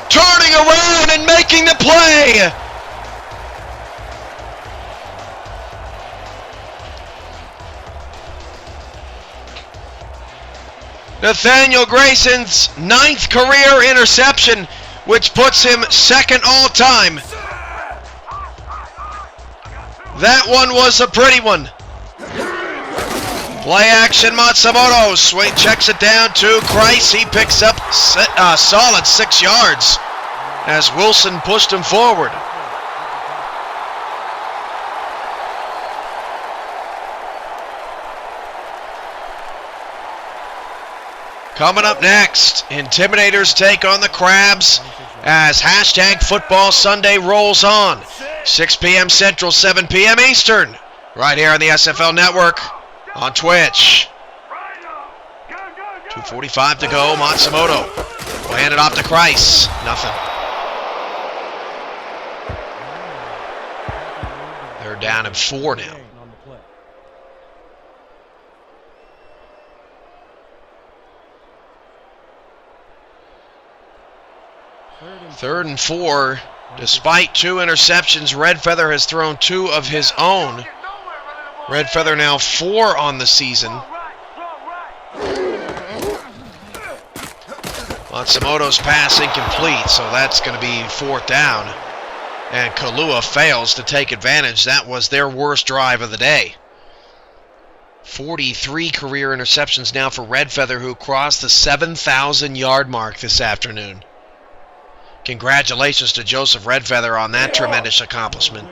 turning around and making the play. Nathaniel Grayson's 9th career interception, which puts him 2nd all-time. That one was a pretty one. Play action, Matsumoto. Swing checks it down to Christ. He picks up a solid 6 yards as Wilson pushed him forward. Coming up next, Intimidators take on the Crabs as #Football Sunday rolls on. 6 p.m. Central, 7 p.m. Eastern, right here on the SFL Network on Twitch. 2:45 to go, Matsumoto will hand it off to Christ. Nothing. They're down at 4 now. 3rd and 4. Despite 2 interceptions, Red Feather has thrown 2 of his own. Red Feather now 4 on the season. Matsumoto's pass incomplete, so that's going to be 4th down. And Kailua fails to take advantage. That was their worst drive of the day. 43 career interceptions now for Red Feather, who crossed the 7,000-yard mark this afternoon. Congratulations to Joseph Red Feather on that tremendous accomplishment.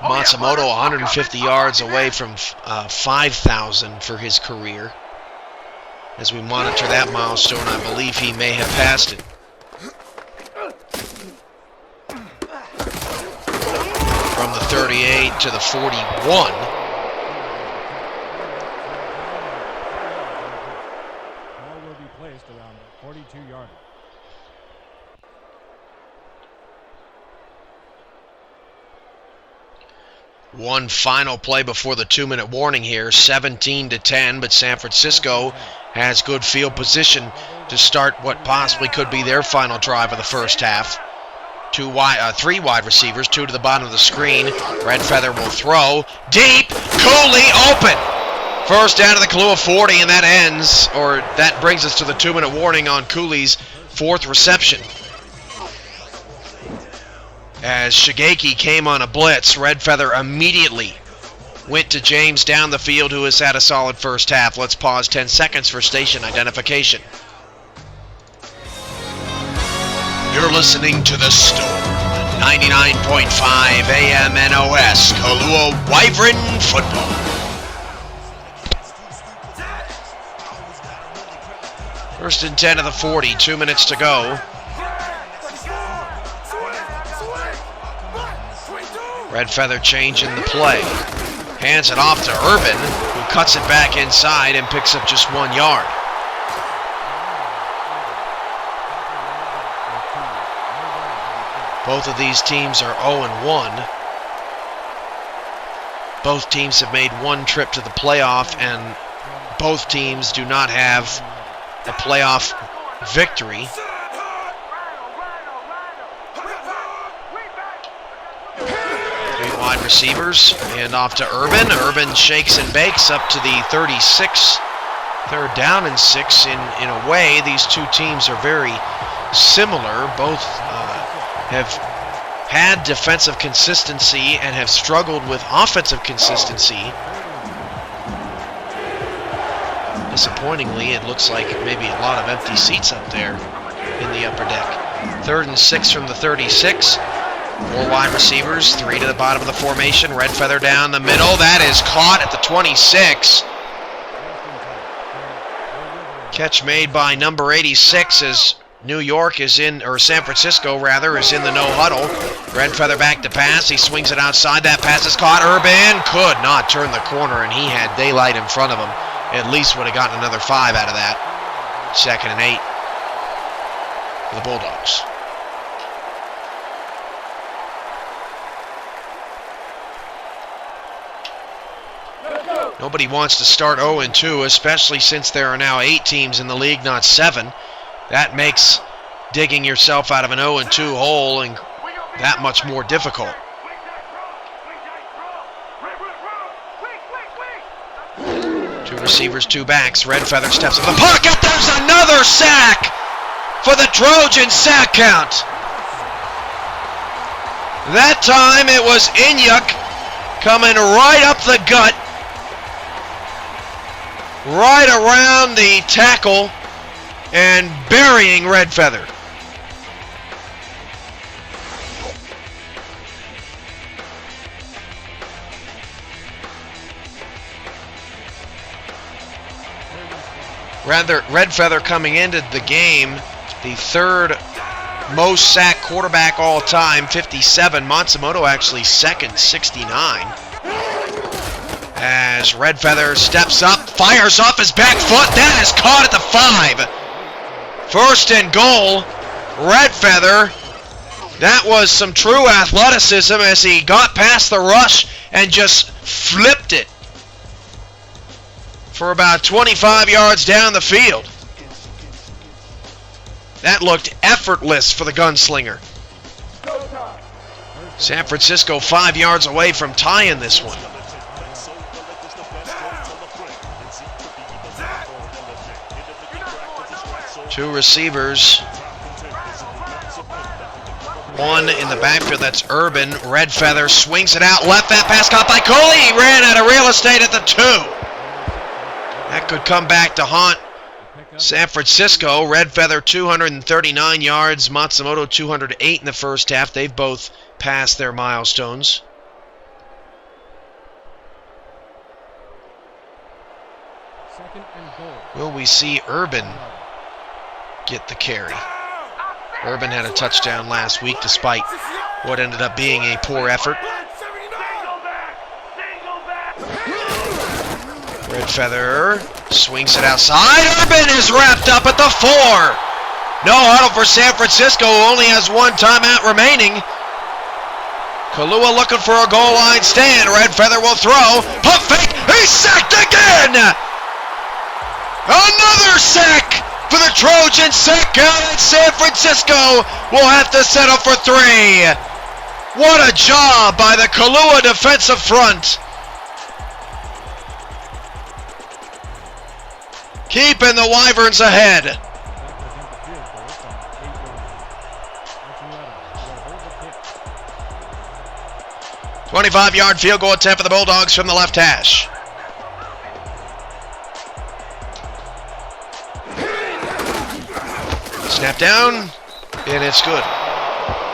Matsumoto 150 yards away from 5,000 for his career. As we monitor that milestone, I believe he may have passed it. From the 38 to the 41. Ball will be placed around the 42-yard. One final play before the 2-minute warning here, 17-10, but San Francisco has good field position to start what possibly could be their final drive of the first half. Three wide receivers, 2 to the bottom of the screen. Red Feather will throw deep. Cooley open. First down to the Kailua 40, and that brings us to the 2-minute warning on Cooley's 4th reception. As Shigeki came on a blitz, Red Feather immediately went to James down the field, who has had a solid first half. Let's pause 10 seconds for station identification. You're listening to The Storm, 99.5 AM NOS, Kailua Wyvern Football. First and 10 of the 40, 2 minutes to go. Red Feather changing the play. Hands it off to Urban, who cuts it back inside and picks up just 1 yard. Both of these teams are 0-1. Both teams have made one trip to the playoff, and both teams do not have a playoff victory. Wide receivers, and off to Urban. Urban shakes and bakes up to the 36. 3rd down and 6. In a way, these two teams are very similar. Both have had defensive consistency and have struggled with offensive consistency. Disappointingly, it looks like maybe a lot of empty seats up there in the upper deck. 3rd and 6 from the 36. 4 wide receivers, 3 to the bottom of the formation. Red Feather down the middle. That is caught at the 26. Catch made by number 86 as San Francisco is in the no huddle. Red Feather back to pass. He swings it outside. That pass is caught. Urban could not turn the corner, and he had daylight in front of him. At least would have gotten another 5 out of that. 2nd and 8 for the Bulldogs. Nobody wants to start 0-2, especially since there are now 8 teams in the league, not 7. That makes digging yourself out of an 0-2 hole and that much more difficult. Two receivers, 2 backs. Red Feather steps in the pocket. There's another sack for the Trojan sack count. That time it was Inyuk coming right up the gut, right around the tackle, and burying Red Feather. Red Feather coming into the game, the 3rd most sacked quarterback all time, 57. Matsumoto actually 2nd, 69. As Red Feather steps up, fires off his back foot. That is caught at the 5. 1st and goal, Red Feather. That was some true athleticism as he got past the rush and just flipped it for about 25 yards down the field. That looked effortless for the gunslinger. San Francisco 5 yards away from tying this one. Two receivers. One in the backfield, that's Urban. Red Feather swings it out left. That pass caught by Coley. He ran out of real estate at the 2. That could come back to haunt San Francisco. Red Feather 239 yards. Matsumoto 208 in the first half. They've both passed their milestones. Second and goal. Will we see Urban get the carry? Urban had a touchdown last week despite what ended up being a poor effort. Red Feather swings it outside. Urban is wrapped up at the 4. No huddle for San Francisco, who only has one timeout remaining. Kailua looking for a goal line stand. Red Feather will throw. Pump fake. He's sacked again. Another sack for the Trojans. Sack out at San Francisco. Will have to settle for 3. What a job by the Kailua defensive front. Keeping the Wyverns ahead. 25-yard field goal attempt for the Bulldogs from the left hash. Snap down, and it's good.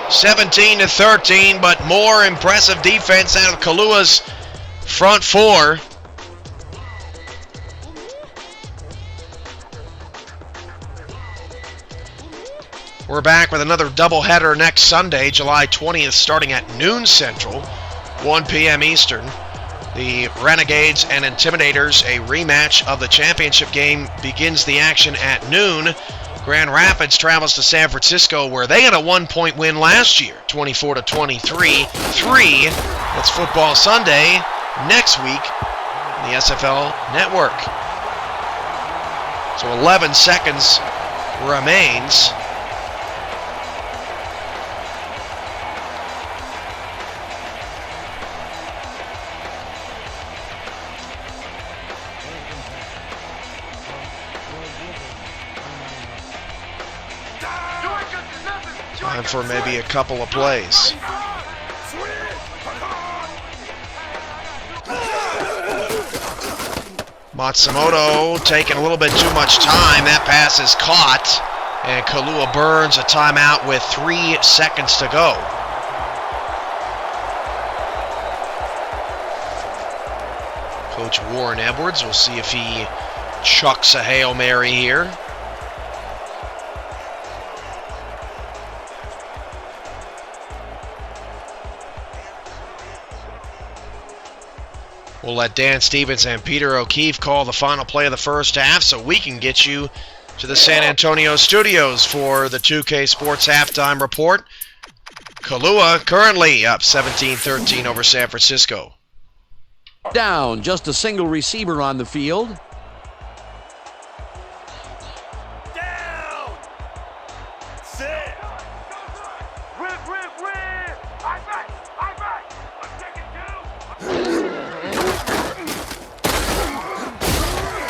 17-13, but more impressive defense out of Kailua's front 4. We're back with another doubleheader next Sunday, July 20th, starting at noon Central, 1 p.m. Eastern. The Renegades and Intimidators, a rematch of the championship game, begins the action at noon. Grand Rapids travels to San Francisco, where they had a 1-point win last year, 24-23. 3, that's Football Sunday, next week on the SFL Network. So 11 seconds remains. Time for maybe a couple of plays. Matsumoto taking a little bit too much time. That pass is caught, and Kailua burns a timeout with 3 seconds to go. Coach Warren Edwards, we'll see if he chucks a Hail Mary here. We'll let Dan Stevens and Peter O'Keefe call the final play of the first half so we can get you to the San Antonio studios for the 2K Sports Halftime Report. Kailua currently up 17-13 over San Francisco. Down, just a single receiver on the field.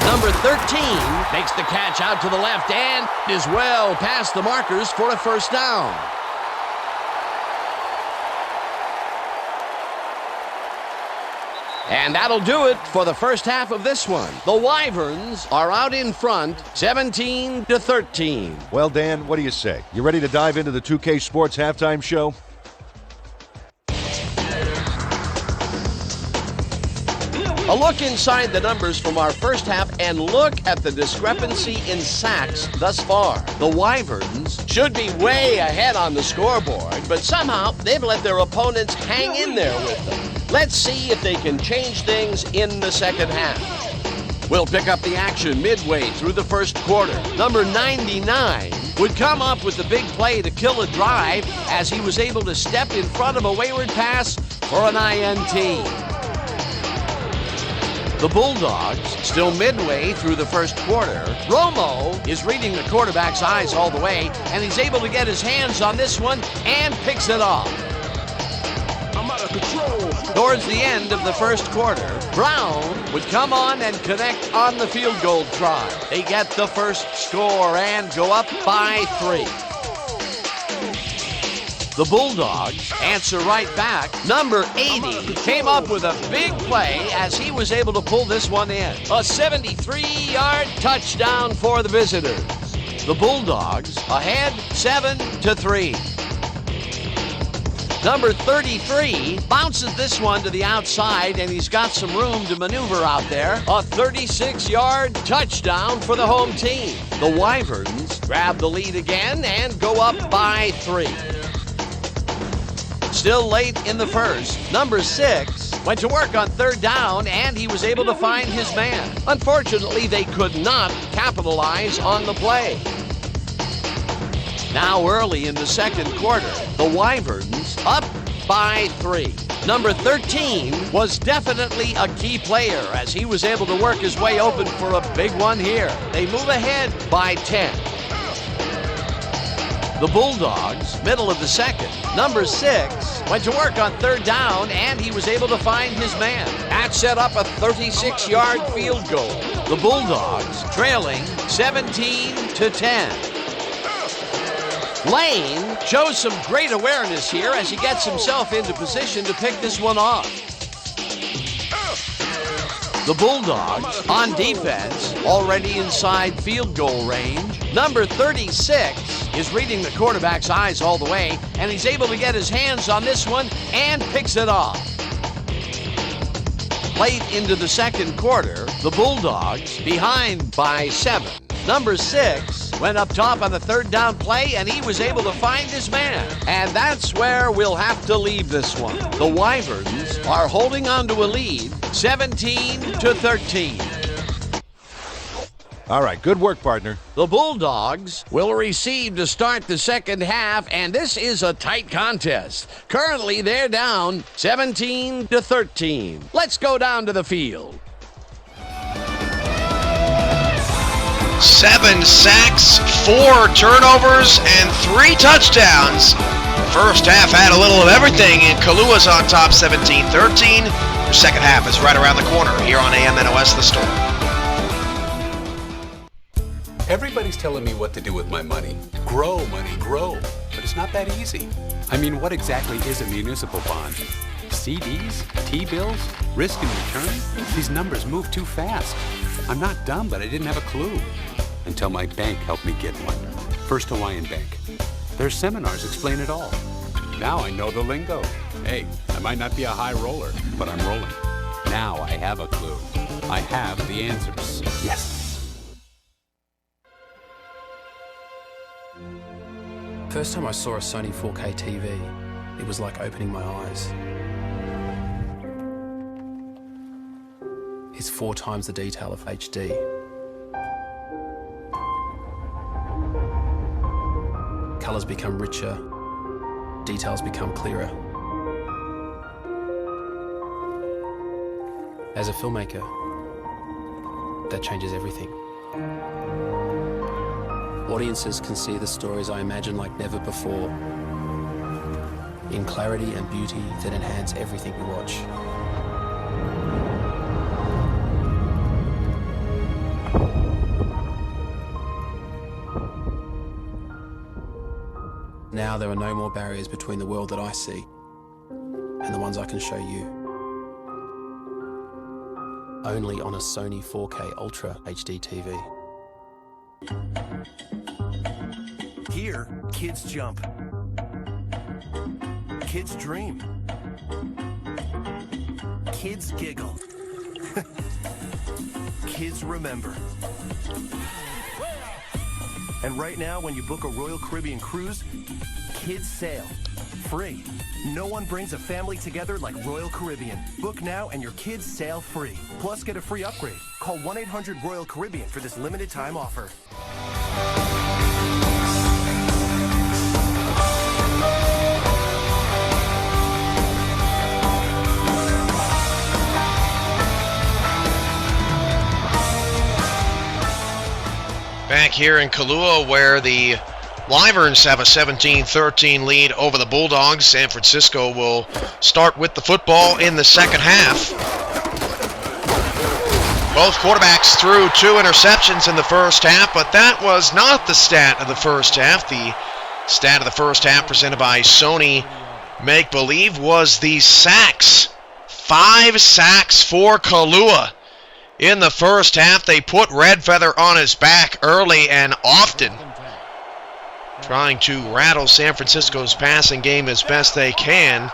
Number 13 makes the catch out to the left and is well past the markers for a first down. And that'll do it for the first half of this one. The Wyverns are out in front, 17-13. Well, Dan, what do you say? You ready to dive into the 2K Sports Halftime Show? A look inside the numbers from our first half and look at the discrepancy in sacks thus far. The Wyverns should be way ahead on the scoreboard, but somehow they've let their opponents hang in there with them. Let's see if they can change things in the second half. We'll pick up the action midway through the first quarter. Number 99 would come up with the big play to kill a drive as he was able to step in front of a wayward pass for an INT. The Bulldogs, still midway through the first quarter. Romo is reading the quarterback's eyes all the way, and he's able to get his hands on this one and picks it off. Towards the end of the first quarter, Brown would come on and connect on the field goal try. They get the first score and go up by 3. The Bulldogs answer right back. Number 80 came up with a big play as he was able to pull this one in. A 73-yard touchdown for the visitors. The Bulldogs ahead 7-3. Number 33 bounces this one to the outside, and he's got some room to maneuver out there. A 36-yard touchdown for the home team. The Wyverns grab the lead again and go up by 3. Still late in the first, number 6 went to work on third down, and he was able to find his man. Unfortunately, they could not capitalize on the play. Now early in the second quarter, the Wyverns up by 3. Number 13 was definitely a key player as he was able to work his way open for a big one here. They move ahead by 10. The Bulldogs, middle of the second, number 6 went to work on third down, and he was able to find his man. That set up a 36-yard field goal. The Bulldogs trailing 17-10. Lane shows some great awareness here as he gets himself into position to pick this one off. The Bulldogs on defense, already inside field goal range. Number 36 is reading the quarterback's eyes all the way, and he's able to get his hands on this one and picks it off. Late into the second quarter, the Bulldogs behind by 7. Number 6 went up top on the third down play, and he was able to find his man. And that's where we'll have to leave this one. The Wyverns are holding on to a lead, 17-13. All right, good work, partner. The Bulldogs will receive to start the second half, and this is a tight contest. Currently, they're down 17-13. Let's go down to the field. 7 sacks, 4 turnovers, and 3 touchdowns. First half had a little of everything, and Kailua's on top 17-13. The second half is right around the corner here on AMNOS The Storm. Everybody's telling me what to do with my money. Grow, money, grow. But it's not that easy. I mean, what exactly is a municipal bond? CDs? T-bills? Risk and return? These numbers move too fast. I'm not dumb, but I didn't have a clue. Until my bank helped me get one. First Hawaiian Bank. Their seminars explain it all. Now I know the lingo. Hey, I might not be a high roller, but I'm rolling. Now I have a clue. I have the answers. Yes. First time I saw a Sony 4K TV, it was like opening my eyes. It's 4 times the detail of HD. Colors become richer, details become clearer. As a filmmaker, that changes everything. Audiences can see the stories I imagine like never before, in clarity and beauty that enhance everything we watch. Now there are no more barriers between the world that I see and the ones I can show you. Only on a Sony 4K Ultra HD TV. Here, kids jump. Kids dream. Kids giggle. Kids remember. And right now, when you book a Royal Caribbean cruise, kids sail. Free. No one brings a family together like Royal Caribbean. Book now and your kids sail free. Plus, get a free upgrade. Call 1-800-ROYAL-CARIBBEAN for this limited time offer. Back here in Kailua, where the Wyverns have a 17-13 lead over the Bulldogs. San Francisco will start with the football in the second half. Both quarterbacks threw 2 interceptions in the first half, but that was not the stat of the first half. The stat of the first half presented by Sony Make Believe was the sacks. 5 sacks for Kailua. In the first half, they put Red Feather on his back early and often, trying to rattle San Francisco's passing game as best they can.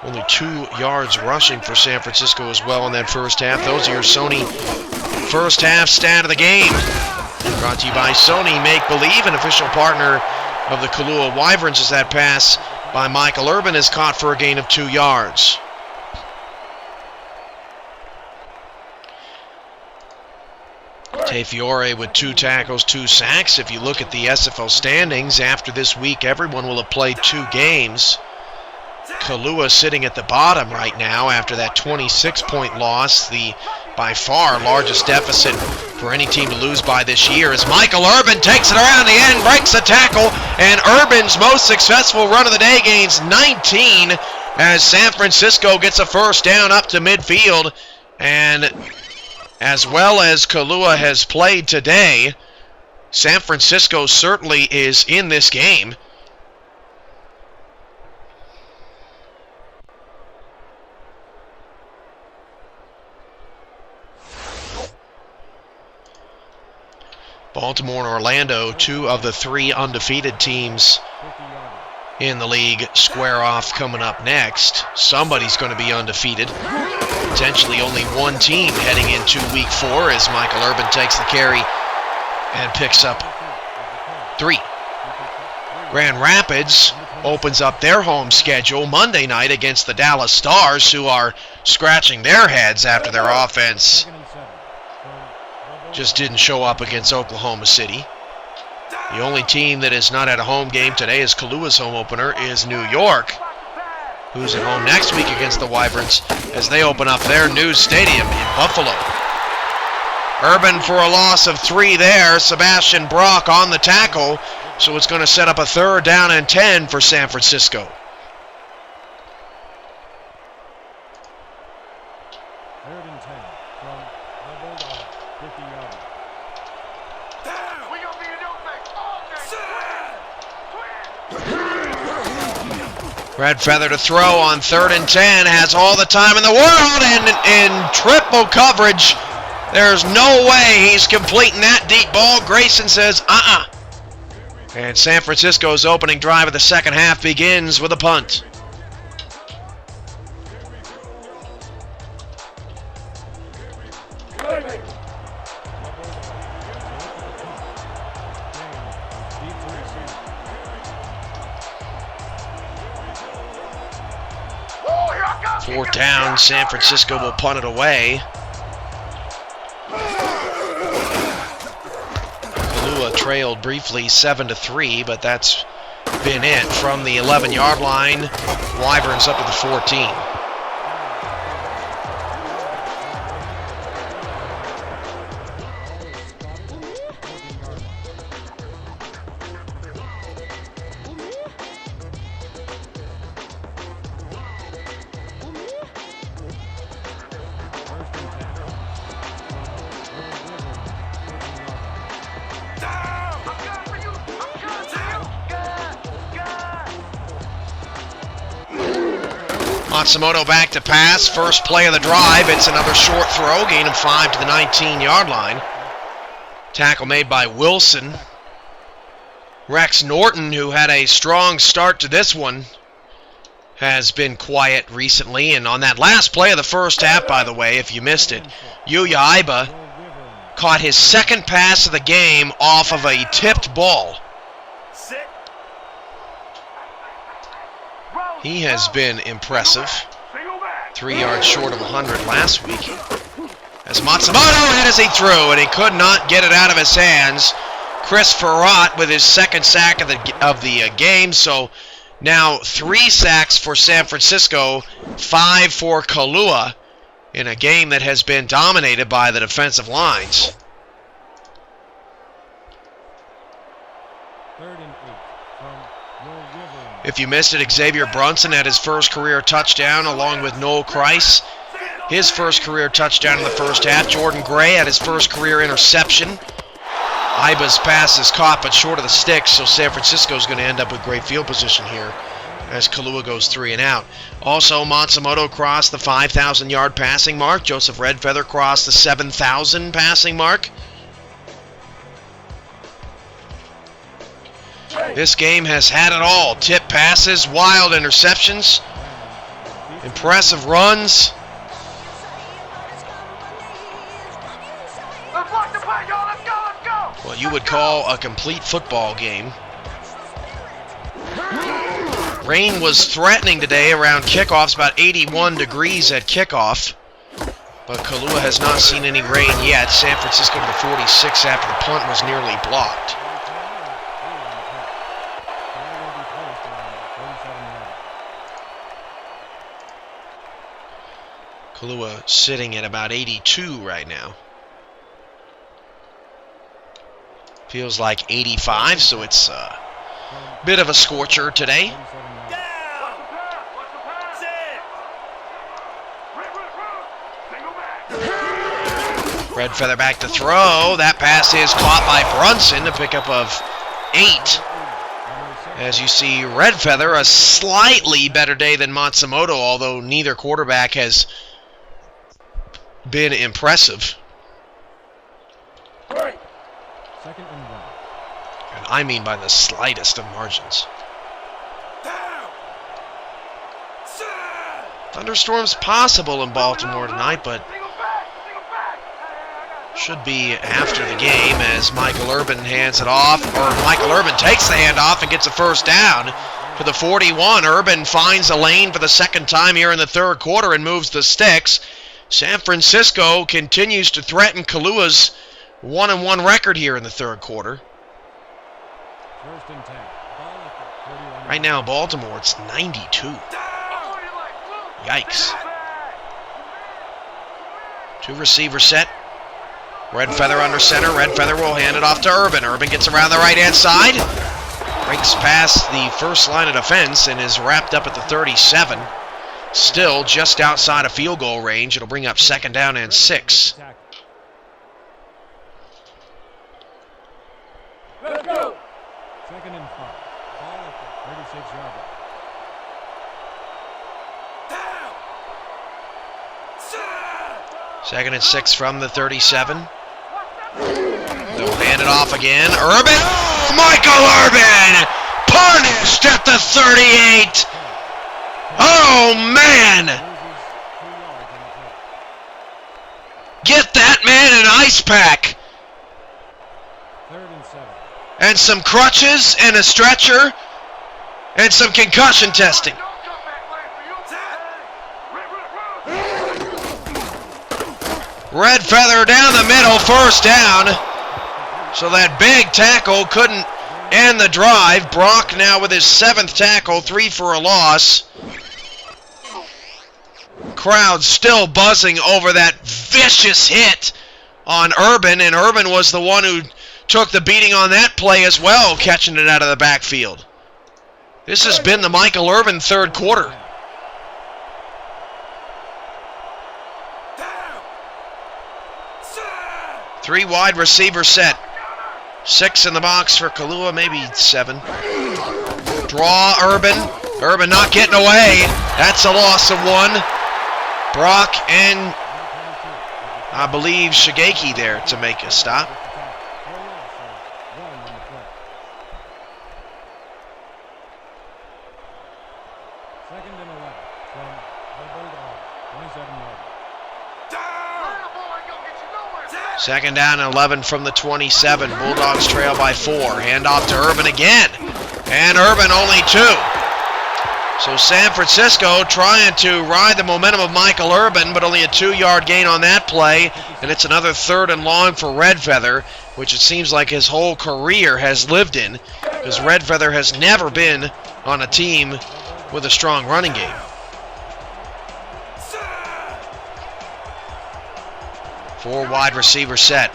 Only 2 yards rushing for San Francisco as well in that first half. Those are your Sony first half stat of the game. Brought to you by Sony Make Believe, an official partner of the Kailua Wyverns, as that pass by Michael Urban is caught for a gain of 2 yards. Tay Fiore with 2 tackles, 2 sacks. If you look at the SFL standings, after this week, everyone will have played 2 games. Kailua sitting at the bottom right now after that 26-point loss, the by far largest deficit for any team to lose by this year, as Michael Urban takes it around the end, breaks a tackle, and Urban's most successful run of the day gains 19 as San Francisco gets a first down up to midfield. And as well as Kailua has played today, San Francisco certainly is in this game. Baltimore and Orlando, 2 of the 3 undefeated teams in the league, square off coming up next. Somebody's going to be undefeated. Potentially only one team heading into week 4 as Michael Urban takes the carry and picks up 3. Grand Rapids opens up their home schedule Monday night against the Dallas Stars, who are scratching their heads after their offense just didn't show up against Oklahoma City. The only team that is not at a home game today, as Kailua's home opener, is New York, who's at home next week against the Wyverns as they open up their new stadium in Buffalo. Urban for a loss of 3 there. Sebastian Brock on the tackle, so it's going to set up a 3rd down and 10 for San Francisco. Red Feather to throw on 3rd and 10, has all the time in the world, and in triple coverage, there's no way he's completing that deep ball. Grayson says, And San Francisco's opening drive of the second half begins with a punt. Fourth down, San Francisco will punt it away. Kailua trailed briefly 7-3, but that's been it. From the 11-yard line, Wyverns up to the 14. Matsumoto back to pass. First play of the drive. It's another short throw. Gain of 5 to the 19-yard line. Tackle made by Wilson. Rex Norton, who had a strong start to this one, has been quiet recently. And on that last play of the first half, by the way, if you missed it, Yuya Aiba caught his 2nd pass of the game off of a tipped ball. He has been impressive. 3 yards short of 100 last week. As Matsumoto hit as he threw, and he could not get it out of his hands. Chris Farrat with his 2nd sack of the game. So now 3 sacks for San Francisco, 5 for Kailua, in a game that has been dominated by the defensive lines. If you missed it, Xavier Brunson had his first career touchdown along with Noel Kreis. His first career touchdown in the first half. Jordan Gray had his first career interception. Iba's pass is caught but short of the sticks, so San Francisco's going to end up with great field position here as Kailua goes 3 and out. Also, Matsumoto crossed the 5,000-yard passing mark. Joseph Redfeather crossed the 7,000 passing mark. This game has had it all. Tip passes, wild interceptions, impressive runs. What you would call a complete football game. Rain was threatening today around kickoffs, about 81 degrees at kickoff. But Kailua has not seen any rain yet. San Francisco to the 46 after the punt was nearly blocked. Kailua sitting at about 82 right now. Feels like 85, so it's a bit of a scorcher today. Redfeather back to throw. That pass is caught by Brunson, a pickup of 8. As you see, Redfeather, a slightly better day than Matsumoto, although neither quarterback has been impressive. And I mean by the slightest of margins. Thunderstorms possible in Baltimore tonight, but should be after the game as Michael Urban hands it off, or Michael Urban takes the handoff and gets a first down to the 41. Urban finds a lane for the second time here in the third quarter and moves the sticks. San Francisco continues to threaten Kailua's 1-1 record here in the third quarter. Right now, Baltimore, it's 92. Yikes. 2 receiver set. Redfeather under center. Redfeather will hand it off to Urban. Urban gets around the right-hand side. Breaks past the first line of defense and is wrapped up at the 37. Still just outside of field goal range. It'll bring up 2nd down and 6. Let's go. 2nd and 5. Ball at the 36-yard line. 2nd and 6 from the 37. They'll hand it off again. Urban! Oh, Michael Urban! Punished at the 38! Oh, man! Get that man an ice pack! 3rd and 7. And some crutches and a stretcher and some concussion testing. Redfeather down the middle, first down. So that big tackle couldn't end the drive. Brock now with his 7th tackle, 3 for a loss. Crowd still buzzing over that vicious hit on Urban, and Urban was the one who took the beating on that play as well, catching it out of the backfield. This has been the Michael Urban third quarter. Three wide receiver set. 6 in the box for Kailua, maybe 7. Draw Urban. Urban not getting away. That's a loss of 1. Brock and I believe Shigeki there to make a stop. Second down and 11 from the 27. Bulldogs trail by 4. Handoff to Urban again. And Urban only 2. So San Francisco trying to ride the momentum of Michael Urban, but only a 2-yard gain on that play. And it's another 3rd and long for Redfeather, which it seems like his whole career has lived in, because Redfeather has never been on a team with a strong running game. Four wide receiver set.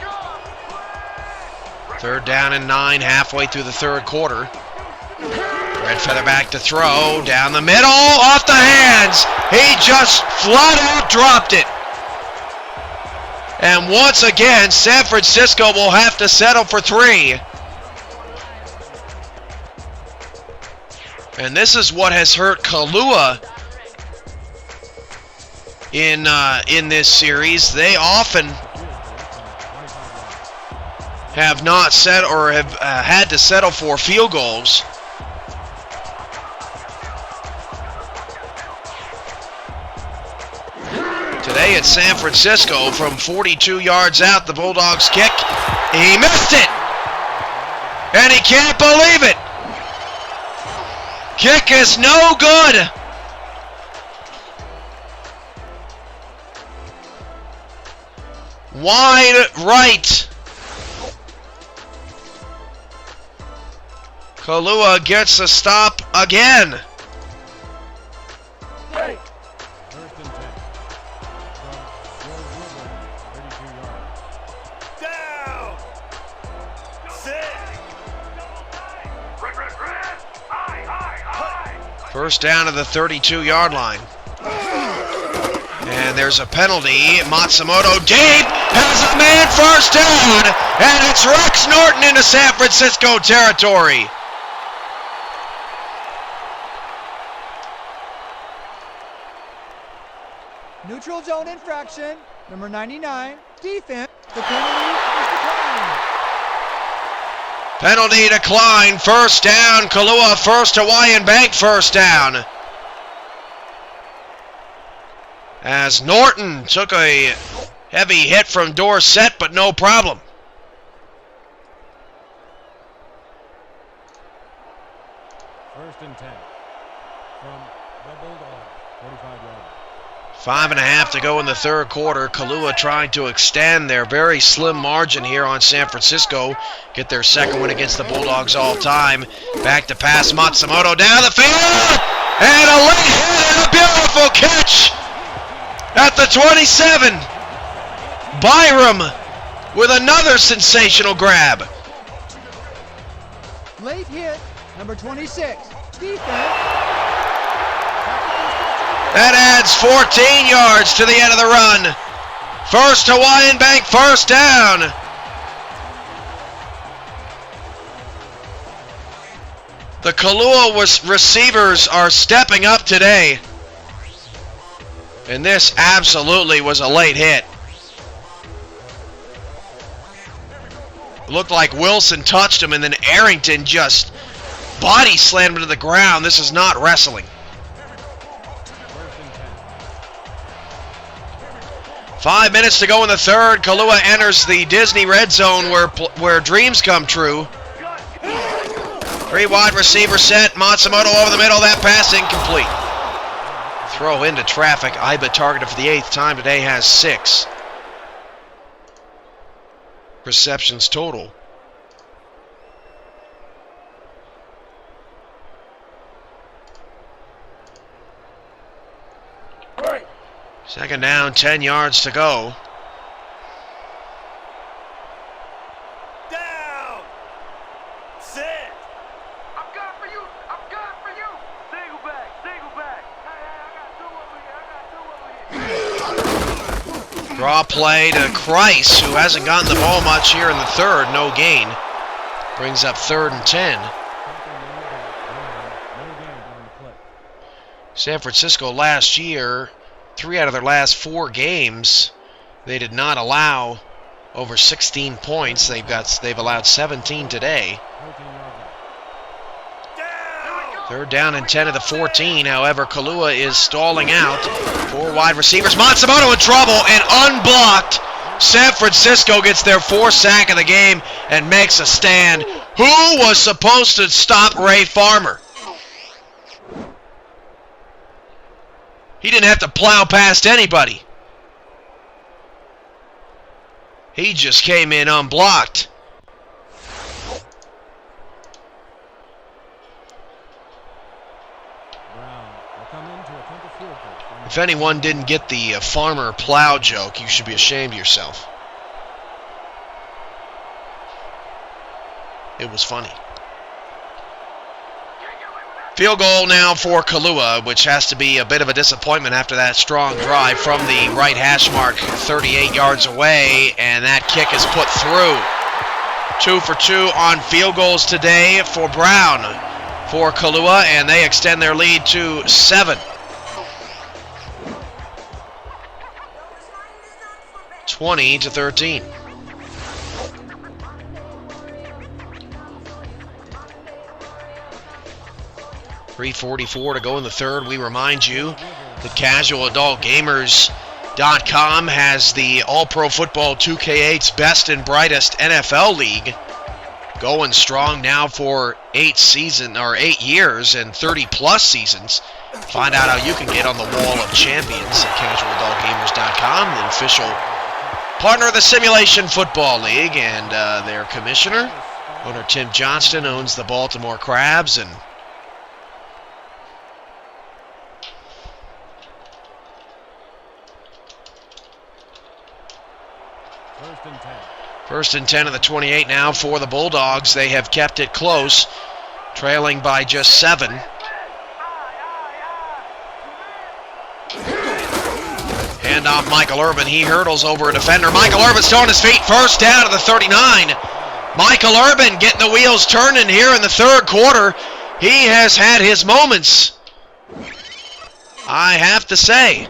3rd down and 9, halfway through the third quarter. Red Featherback to throw. Down the middle. Off the hands. He just flat out dropped it. And once again, San Francisco will have to settle for 3. And this is what has hurt Kailua in this series. They often have not set or have had to settle for field goals. Today it's San Francisco from 42 yards out. The Bulldogs kick. He missed it! And he can't believe it! Kick is no good! Wide right. Kailua gets a stop again. First and 10. From 32 yards. Down! Sit! First down to the 32-yard line. And there's a penalty. Matsumoto deep has a man first down. And it's Rex Norton into San Francisco territory. Neutral zone infraction, number 99, defense. The penalty is declined. Penalty decline. First down. Kailua first. Hawaiian Bank first down. As Norton took a heavy hit from Dorsett, but no problem. First and 10. From the Bulldog, 45 yards. 5.5 to go in the third quarter. Kailua trying to extend their very slim margin here on San Francisco. Get their second win against the Bulldogs all time. Back to pass. Matsumoto down the field. And a late hit and a beautiful catch at the 27. Byram with another sensational grab. Late hit, number 26, defense. That adds 14 yards to the end of the run. First Hawaiian Bank first down. The Kailua receivers are stepping up today. And this absolutely was a late hit. Looked like Wilson touched him and then Arrington just body slammed him to the ground. This is not wrestling. 5 minutes to go in the third. Kailua enters the Disney red zone where dreams come true. 3 wide receiver set. Matsumoto over the middle. That pass incomplete. Throw into traffic. Iba targeted for the 8th time today has 6 receptions total. Second down, 10 yards to go. Down! Sit! I'm good for you! I'm good for you! Single back! Single back! Hey, I got 2 over here! Draw play to Kreis, who hasn't gotten the ball much here in the third. No gain. Brings up 3rd and 10. San Francisco last year, 3 out of their last 4 games, they did not allow over 16 points. They've allowed 17 today. 3rd down and 10 of the 14. However, Kailua is stalling out. 4 wide receivers. Matsumoto in trouble and unblocked. San Francisco gets their 4th sack of the game and makes a stand. Who was supposed to stop Ray Farmer? He didn't have to plow past anybody. He just came in unblocked. If anyone didn't get the Farmer plow joke, you should be ashamed of yourself. It was funny. Can't get away with that! Field goal now for Kailua, which has to be a bit of a disappointment after that strong drive from the right hash mark, 38 yards away, and that kick is put through. 2 for 2 on field goals today for Brown for Kailua, and they extend their lead to 7. 20-13. 3:44 to go in the third. We remind you that CasualAdultGamers.com has the All-Pro Football 2K8's Best and Brightest NFL League going strong now for 8 years and 30-plus seasons. Find out how you can get on the Wall of Champions at CasualAdultGamers.com, the official partner of the Simulation Football League, and their commissioner, owner Tim Johnston, owns the Baltimore Crabs, and First and 10 of the 28 now for the Bulldogs. They have kept it close, trailing by just 7. Hand off Michael Urban. He hurdles over a defender. Michael Urban still on his feet. First down to the 39. Michael Urban getting the wheels turning here in the third quarter. He has had his moments, I have to say.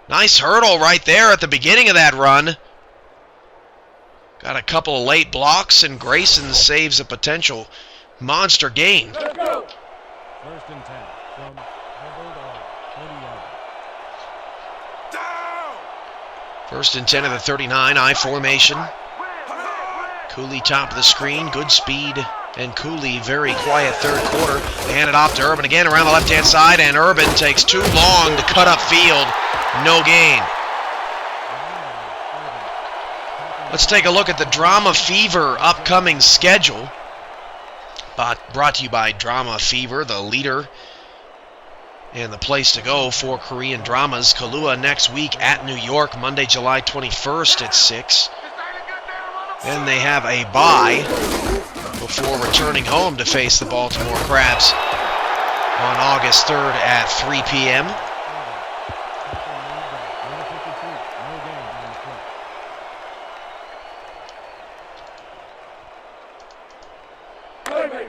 Nice hurdle right there at the beginning of that run. Got a couple of late blocks, and Grayson saves a potential monster gain. First and 10 from the Bulldog, 40 yards. First and 10 of the 39, I formation. Cooley top of the screen, good speed, and Cooley very quiet third quarter. They hand it off to Urban again around the left-hand side, and Urban takes too long to cut up field. No gain. Let's take a look at the Drama Fever upcoming schedule. Brought to you by Drama Fever, the leader and the place to go for Korean dramas. Kailua next week at New York, Monday, July 21st at 6. Then they have a bye before returning home to face the Baltimore Crabs on August 3rd at 3 p.m.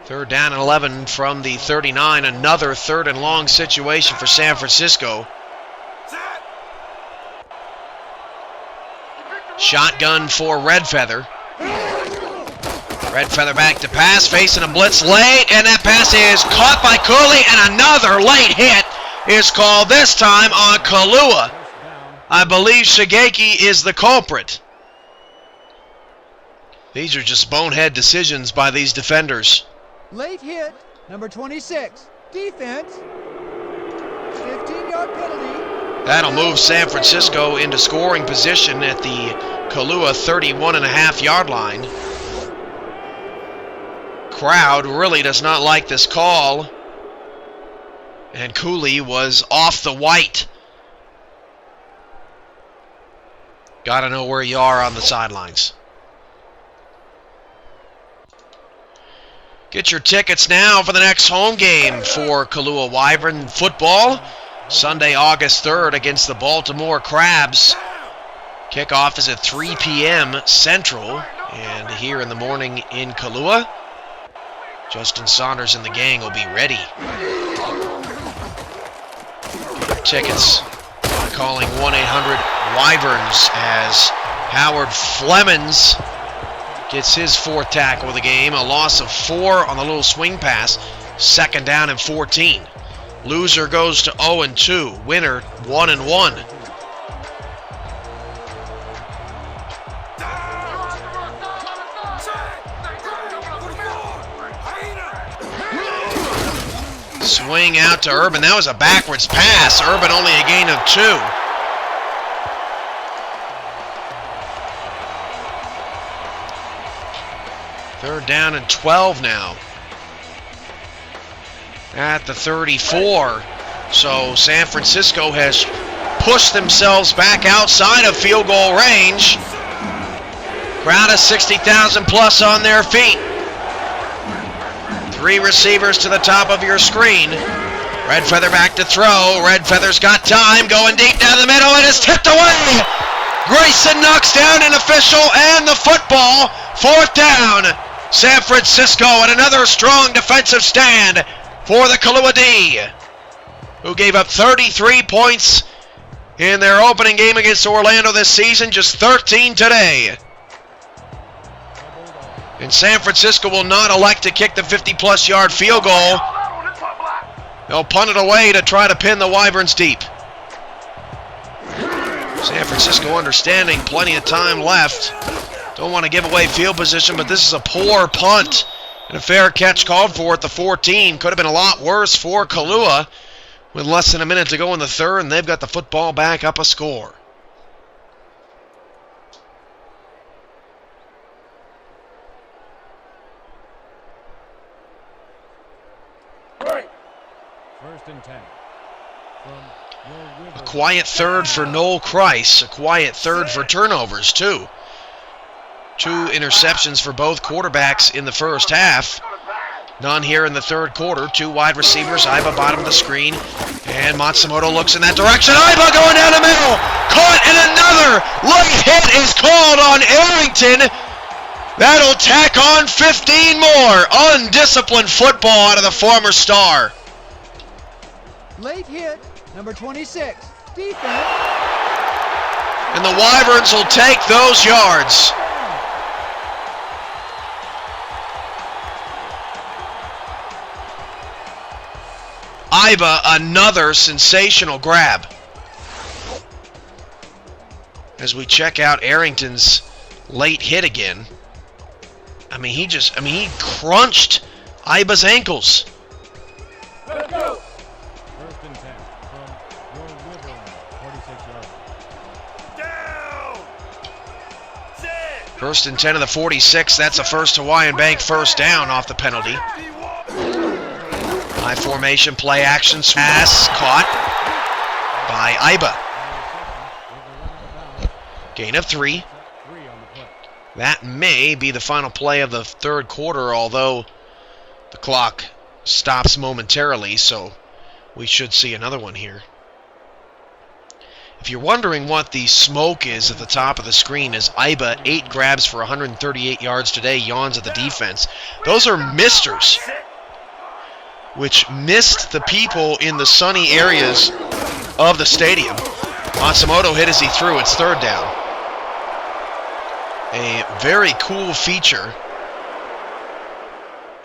Third down and 11 from the 39. Another third and long situation for San Francisco. Shotgun for Redfeather. Redfeather back to pass, facing a blitz late, and that pass is caught by Cooley, and another late hit is called, this time on Kailua. I believe Shigeki is the culprit. These are just bonehead decisions by these defenders. Late hit, number 26. Defense. 15-yard penalty. That'll move San Francisco into scoring position at the Kailua 31.5-yard line. Crowd really does not like this call. And Cooley was off the white. Gotta know where you are on the sidelines. Get your tickets now for the next home game for Kailua Wyvern football. Sunday, August 3rd against the Baltimore Crabs. Kickoff is at 3 p.m. Central. And here in the morning in Kailua, Justin Saunders and the gang will be ready. Tickets by calling 1-800-WYVERNS as Howard Flemons gets his 4th tackle of the game. A loss of 4 on the little swing pass. Second down and 14. Loser goes to 0-2. Winner 1-1. Swing out to Urban. That was a backwards pass. Urban only a gain of 2. Third down and 12 now. At the 34. So San Francisco has pushed themselves back outside of field goal range. Crowd of 60,000 plus on their feet. Three receivers to the top of your screen. Red Feather back to throw. Red Feather's got time, going deep down the middle, and it's tipped away. Grayson knocks down an official and the football. Fourth down. San Francisco, and another strong defensive stand for the Kailua D, who gave up 33 points in their opening game against Orlando this season, just 13 today. And San Francisco will not elect to kick the 50-plus yard field goal. They'll punt it away to try to pin the Wyverns deep. San Francisco understanding plenty of time left. Don't want to give away field position, but this is a poor punt. And a fair catch called for at the 14. Could have been a lot worse for Kailua with less than a minute to go in the third, and they've got the football back up a score. First and 10. A quiet third for Noel Kreis. A quiet third for turnovers, too. 2 interceptions for both quarterbacks in the first half. None here in the third quarter. 2 wide receivers. Iba bottom of the screen. And Matsumoto looks in that direction. Iba going down the middle. Caught, and another late hit is called on Arrington. That'll tack on 15 more. Undisciplined football out of the former star. Late hit, number 26. Defense. And the Wyverns will take those yards. Iba, another sensational grab. As we check out Arrington's late hit again. He crunched Iba's ankles. Let's go. First and 10 from your Wyvern, 46 yards. Down! Sit! First and 10 of the 46. That's a First Hawaiian Bank first down off the penalty. High formation, play action, pass caught by Iba. Gain of 3. That may be the final play of the third quarter, although the clock stops momentarily, so we should see another one here. If you're wondering what the smoke is at the top of the screen, is Iba, 8 grabs for 138 yards today, yawns at the defense. Those are misters, which missed the people in the sunny areas of the stadium. Matsumoto hit as he threw. It's third down. A very cool feature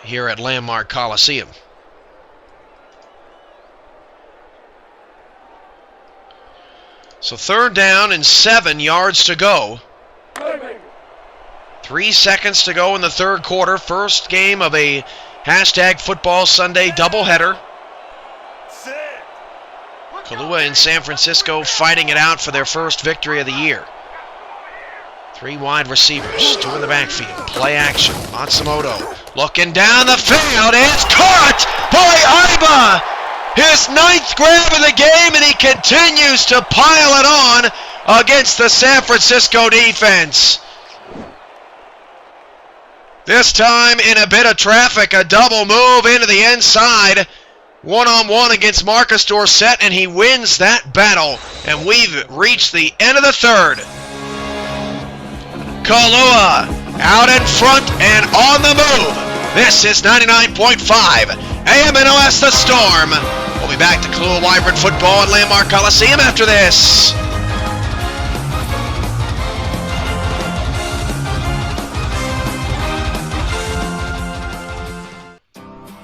here at Landmark Coliseum. So third down and 7 yards to go. 3 seconds to go in the third quarter. First game of a #Football Sunday doubleheader. Kailua and San Francisco fighting it out for their first victory of the year. 3 wide receivers, 2 in the backfield. Play action. Matsumoto looking down the field. It's caught by Iba. His 9th grab of the game, and he continues to pile it on against the San Francisco defense. This time in a bit of traffic, a double move into the inside. One-on-one against Marcus Dorsett, and he wins that battle. And we've reached the end of the third. Kailua out in front and on the move. This is 99.5 AMNOS The Storm. We'll be back to Kailua Wyvern football at Landmark Coliseum after this.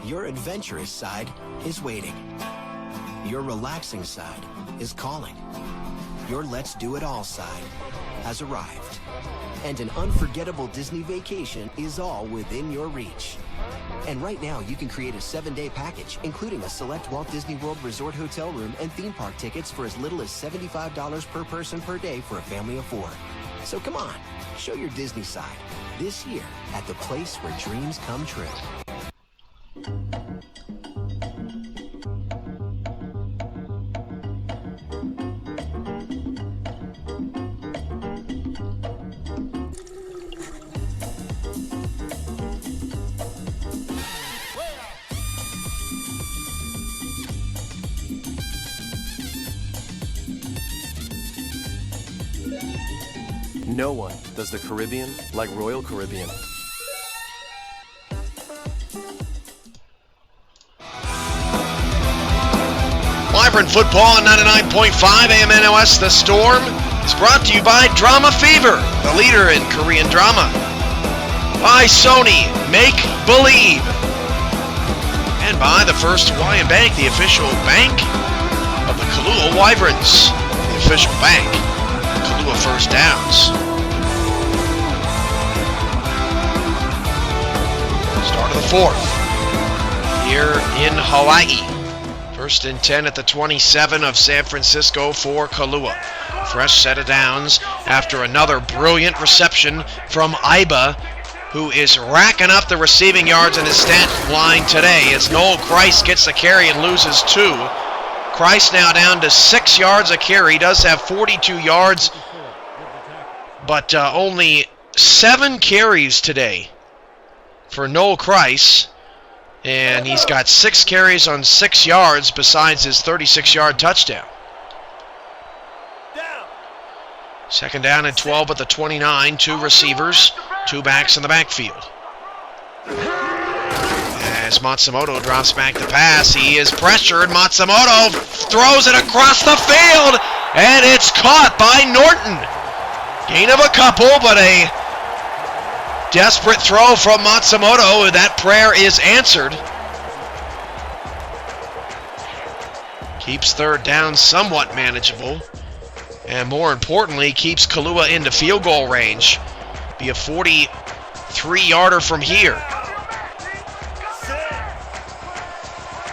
Your adventurous side is waiting. Your relaxing side is calling. Your let's do it all side has arrived. And an unforgettable Disney vacation is all within your reach. And right now, you can create a 7-day package, including a select Walt Disney World Resort hotel room and theme park tickets for as little as $75 per person per day for a family of 4. So come on, show your Disney side this year at the place where dreams come true. No one does the Caribbean like Royal Caribbean. Vibrant football on 99.5 AMNOS The Storm is brought to you by Drama Fever, the leader in Korean drama. By Sony, Make Believe. And by the First Hawaiian Bank, the official bank of the Kailua Wyverns. The official bank, Kailua First Downs. Start of the fourth here in Hawaii. First and 10 at the 27 of San Francisco for Kailua. Fresh set of downs after another brilliant reception from Iba, who is racking up the receiving yards in his stat line today as Noel Christ gets the carry and loses 2. Christ now down to 6 yards a carry. He does have 42 yards, but only 7 carries today for Noel Christ. And he's got 6 carries on 6 yards besides his 36-yard touchdown. Second down and 12 at the 29. 2 receivers, 2 backs in the backfield. As Matsumoto drops back the pass, he is pressured. Matsumoto throws it across the field, and it's caught by Norton. Gain of a couple, but a desperate throw from Matsumoto. That prayer is answered. Keeps third down somewhat manageable. And more importantly, keeps Kailua into field goal range. Be a 43-yarder from here.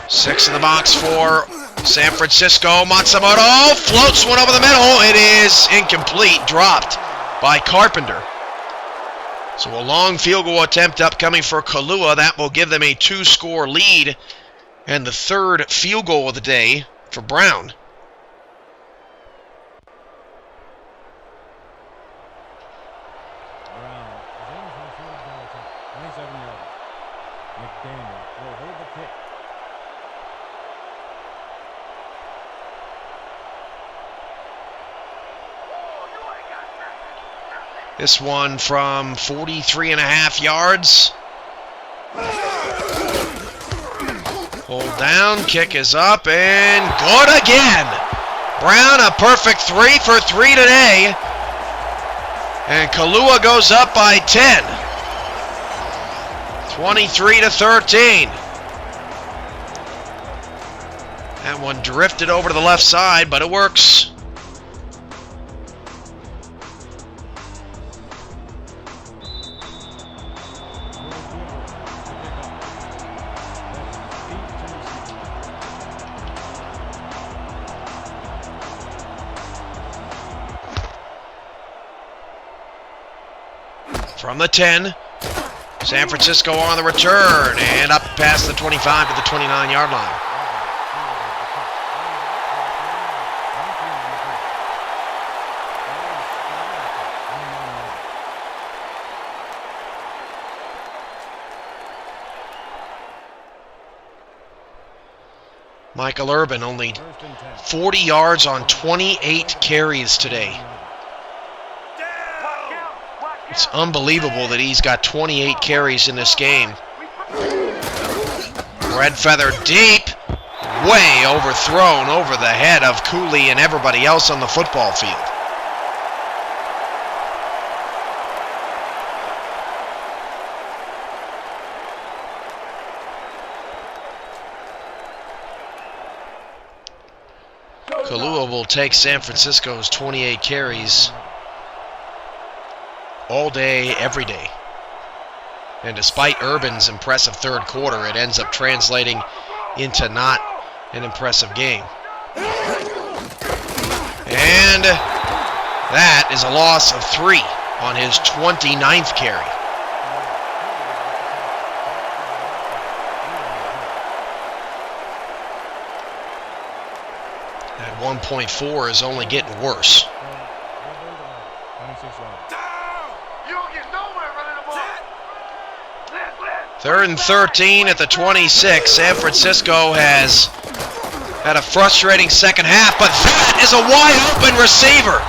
6 in the box for San Francisco. Matsumoto floats one over the middle. It is incomplete, dropped by Carpenter. So a long field goal attempt upcoming for Kailua. That will give them a 2-score lead and the 3rd field goal of the day for Brown. Brown is aiming for the field goal attempt. 27 yards. McDaniel will hold the kick. This one from 43.5 yards. Hold down, kick is up, and good again. Brown, a perfect 3 for 3 today. And Kailua goes up by 10. 23-13. That one drifted over to the left side, but it works. From the 10, San Francisco on the return, and up past the 25 to the 29-yard line. Michael Urban only 40 yards on 28 carries today. It's unbelievable that he's got 28 carries in this game. Red feather deep, way overthrown over the head of Cooley and everybody else on the football field. Kailua will take San Francisco's 28 carries all day, every day. And despite Urban's impressive third quarter, it ends up translating into not an impressive game. And that is a loss of 3 on his 29th carry. That 1.4 is only getting worse. 3rd and 13 at the 26. San Francisco has had a frustrating second half, but that is a wide open receiver.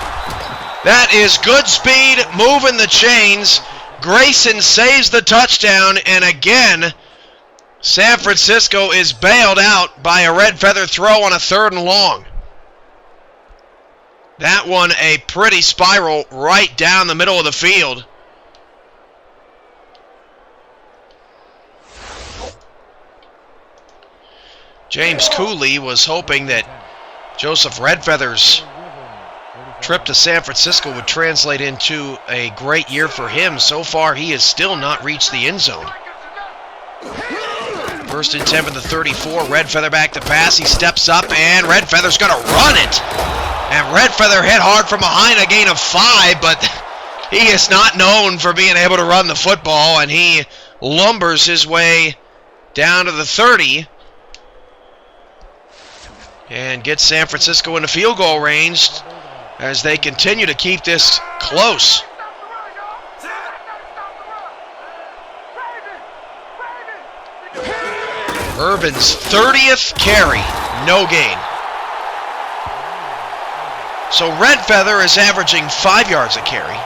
That is good speed, moving the chains. Grayson saves the touchdown, and again, San Francisco is bailed out by a red feather throw on a 3rd and long. That one a pretty spiral right down the middle of the field. James Cooley was hoping that Joseph Redfeather's trip to San Francisco would translate into a great year for him. So far, he has still not reached the end zone. 1st and 10 from the 34. Redfeather back to pass. He steps up, and Redfeather's going to run it. And Redfeather hit hard from behind, a gain of 5, but he is not known for being able to run the football, and he lumbers his way down to the 30 and gets San Francisco into field goal range as they continue to keep this close. Urban's 30th carry, no gain. So Redfeather is averaging 5 yards a carry.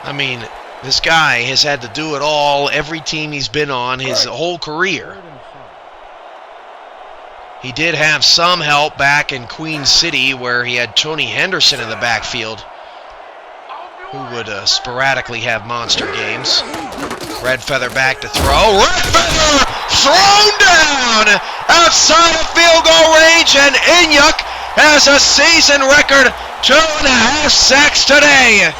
I mean, this guy has had to do it all, every team he's been on, his whole career. He did have some help back in Queen City where he had Tony Henderson in the backfield, who would sporadically have monster games. Redfeather back to throw. Redfeather thrown down outside of field goal range, and Inyuk has a season record 2.5 sacks today.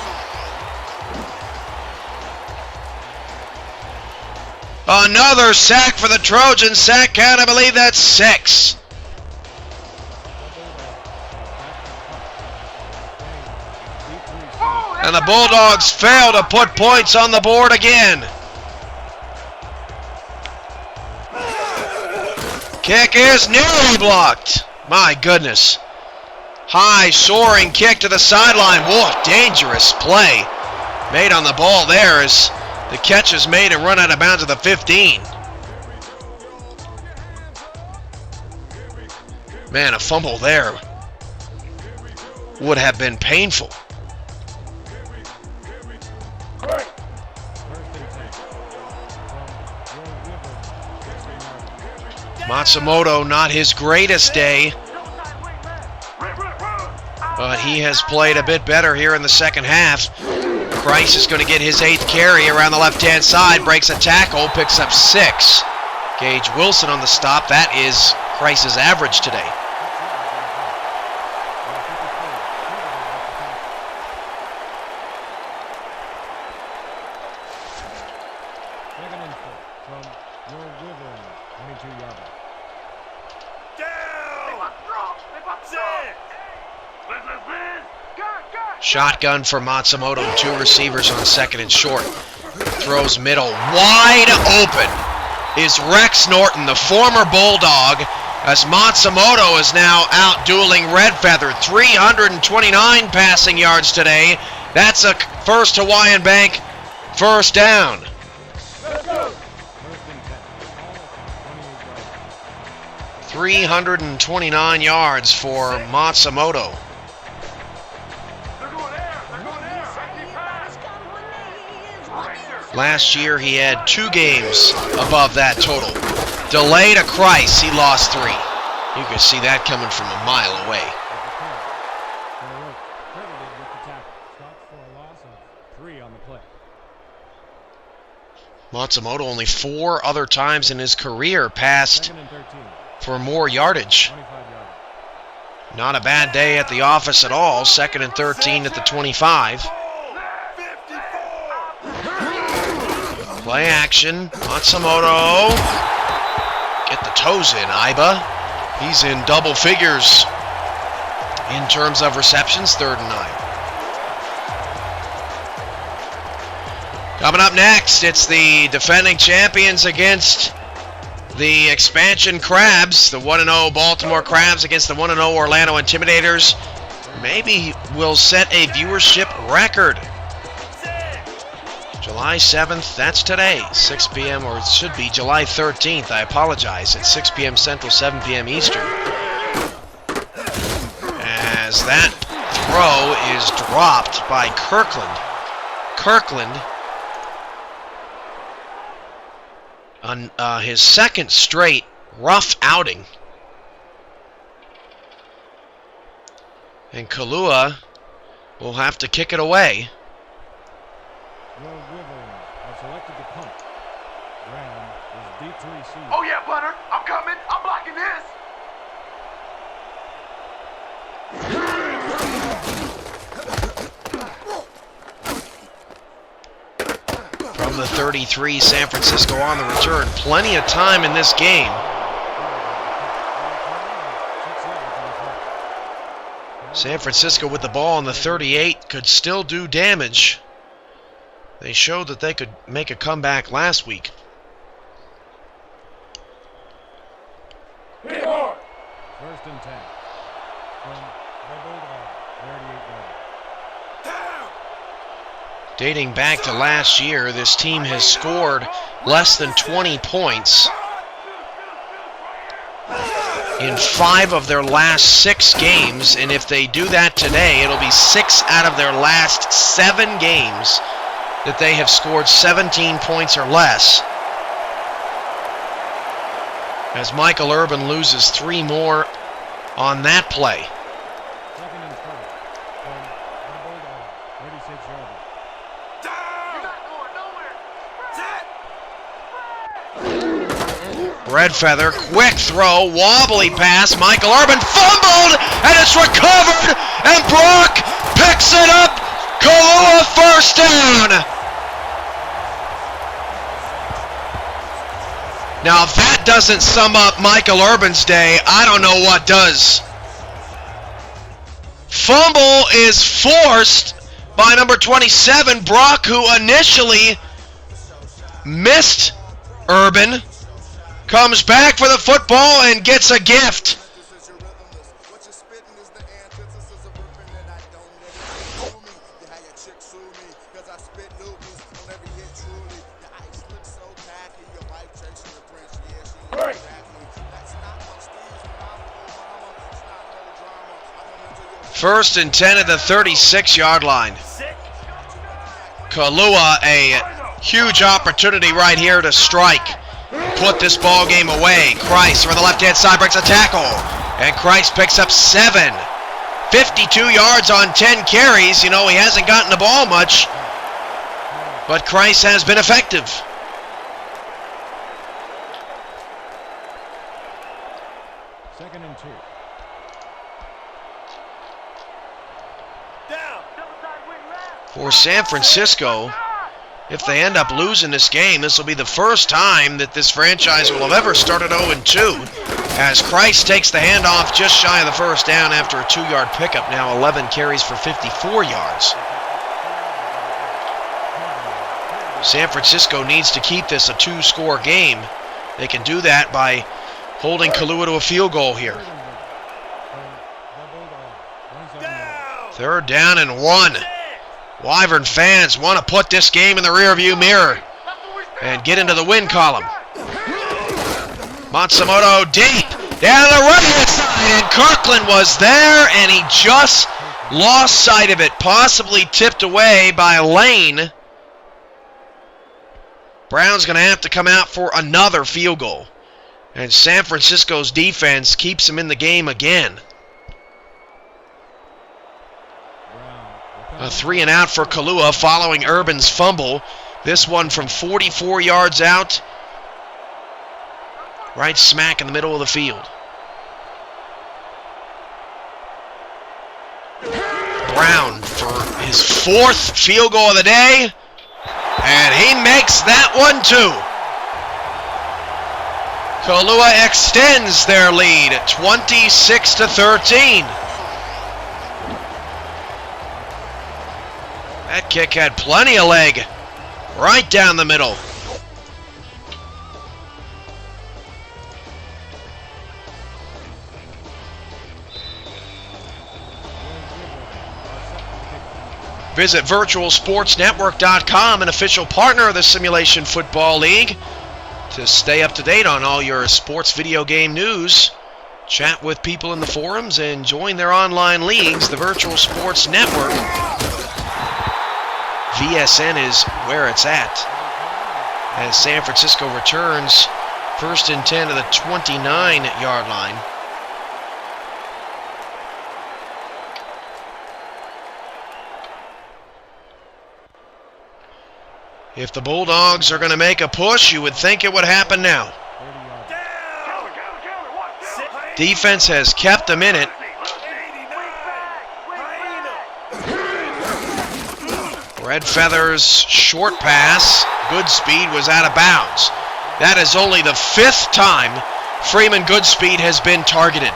Another sack for the Trojans. Sack count, I believe that's 6. And the Bulldogs fail to put points on the board again. Kick is nearly blocked. My goodness. High soaring kick to the sideline. Whoa, dangerous play made on the ball there as the catch is made and run out of bounds at the 15. Man, a fumble there would have been painful. Matsumoto, not his greatest day, but he has played a bit better here in the second half. Price is going to get his 8th carry around the left-hand side, breaks a tackle, picks up 6. Gage Wilson on the stop. That is Price's average today. Shotgun for Matsumoto, 2 receivers on 2nd and short. Throws middle, wide open is Rex Norton, the former Bulldog, as Matsumoto is now out dueling Redfeather. 329 passing yards today. That's a First Hawaiian Bank first down. .329 yards for Matsumoto. Last year he had 2 games above that total. Delay to Christ, he lost 3. You can see that coming from a mile away. Matsumoto only 4 other times in his career passed for more yardage. Not a bad day at the office at all. 2nd and 13 at the 25. Play action. Matsumoto. Get the toes in, Iba. He's in double figures in terms of receptions, 3rd and 9. Coming up next, it's the defending champions against the expansion Crabs. The 1-0 Baltimore Crabs against the 1-0 Orlando Intimidators. Maybe will set a viewership record. July 7th, that's today, 6 p.m., or it should be July 13th, I apologize, at 6 p.m. Central, 7 p.m. Eastern. as that throw is dropped by Kirkland. Kirkland, on his second straight rough outing. And Kailua will have to kick it away. Oh yeah, punter, I'm coming. I'm blocking this. From the 33, San Francisco on the return. Plenty of time in this game. San Francisco with the ball on the 38 could still do damage. They showed that they could make a comeback last week. First and 10. From the Bulldog, 38 yards. Dating back to last year, this team has scored less than 20 points in 5 of their last 6 games, and if they do that today, it'll be 6 out of their last 7 games that they have scored 17 points or less. As Michael Urban loses 3 more on that play. Second and 12. From the Bulldog, 36 yards. Red Feather, quick throw, wobbly pass, Michael Urban fumbled, and it's recovered, and Brock picks it up. Kailua first down. Now, if that doesn't sum up Michael Urban's day, I don't know what does. Fumble is forced by number 27, Brock, who initially missed Urban. Comes back for the football and gets a gift. First and 10 at the 36-yard line. Kailua, a huge opportunity right here to strike. Put this ball game away. Christ from the left-hand side breaks a tackle. And Christ picks up 7. 52 yards on 10 carries. You know, he hasn't gotten the ball much. But Christ has been effective. Second and 2. For San Francisco, if they end up losing this game, this will be the first time that this franchise will have ever started 0-2, as Christ takes the handoff just shy of the first down after a 2-yard pickup. Now 11 carries for 54 yards. San Francisco needs to keep this a 2-score game. They can do that by holding Kailua to a field goal here. 3rd down and 1. Wyvern fans want to put this game in the rearview mirror and get into the win column. Matsumoto deep down the right-hand side, and Kirkland was there, and he just lost sight of it, possibly tipped away by Lane. Brown's going to have to come out for another field goal, and San Francisco's defense keeps him in the game again. A 3-and-out for Kailua following Urban's fumble. This one from 44 yards out, right smack in the middle of the field. Brown for his 4th field goal of the day, and he makes that one too. Kailua extends their lead, 26-13. That kick had plenty of leg, right down the middle. Visit virtualsportsnetwork.com, an official partner of the Simulation Football League, to stay up to date on all your sports video game news chat with people in the forums, and join their online leagues, the Virtual Sports Network. VSN is where it's at. As San Francisco returns 1st and 10 to the 29-yard line. If the Bulldogs are going to make a push, you would think it would happen now. Defense has kept them in it. Red Feather's short pass, Goodspeed, was out of bounds. That is only the 5th time Freeman Goodspeed has been targeted.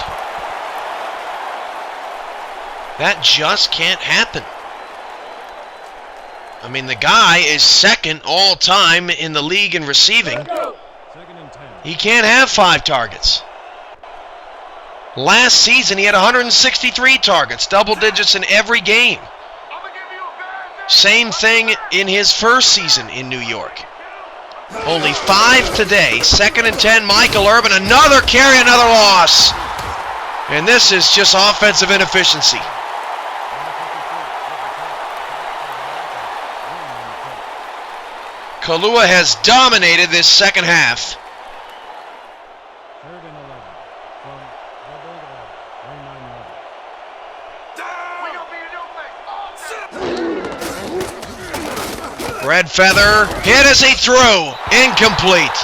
That just can't happen. I mean, the guy is 2nd all-time in the league in receiving. He can't have 5 targets. Last season, he had 163 targets, double digits in every game. Same thing in his first season in New York. Only 5 today. 2nd and 10, Michael Urban, another carry, another loss. And this is just offensive inefficiency. Kailua has dominated this second half. 3rd and 11 from the 9-yard line. Red Feather hit as he threw. Incomplete.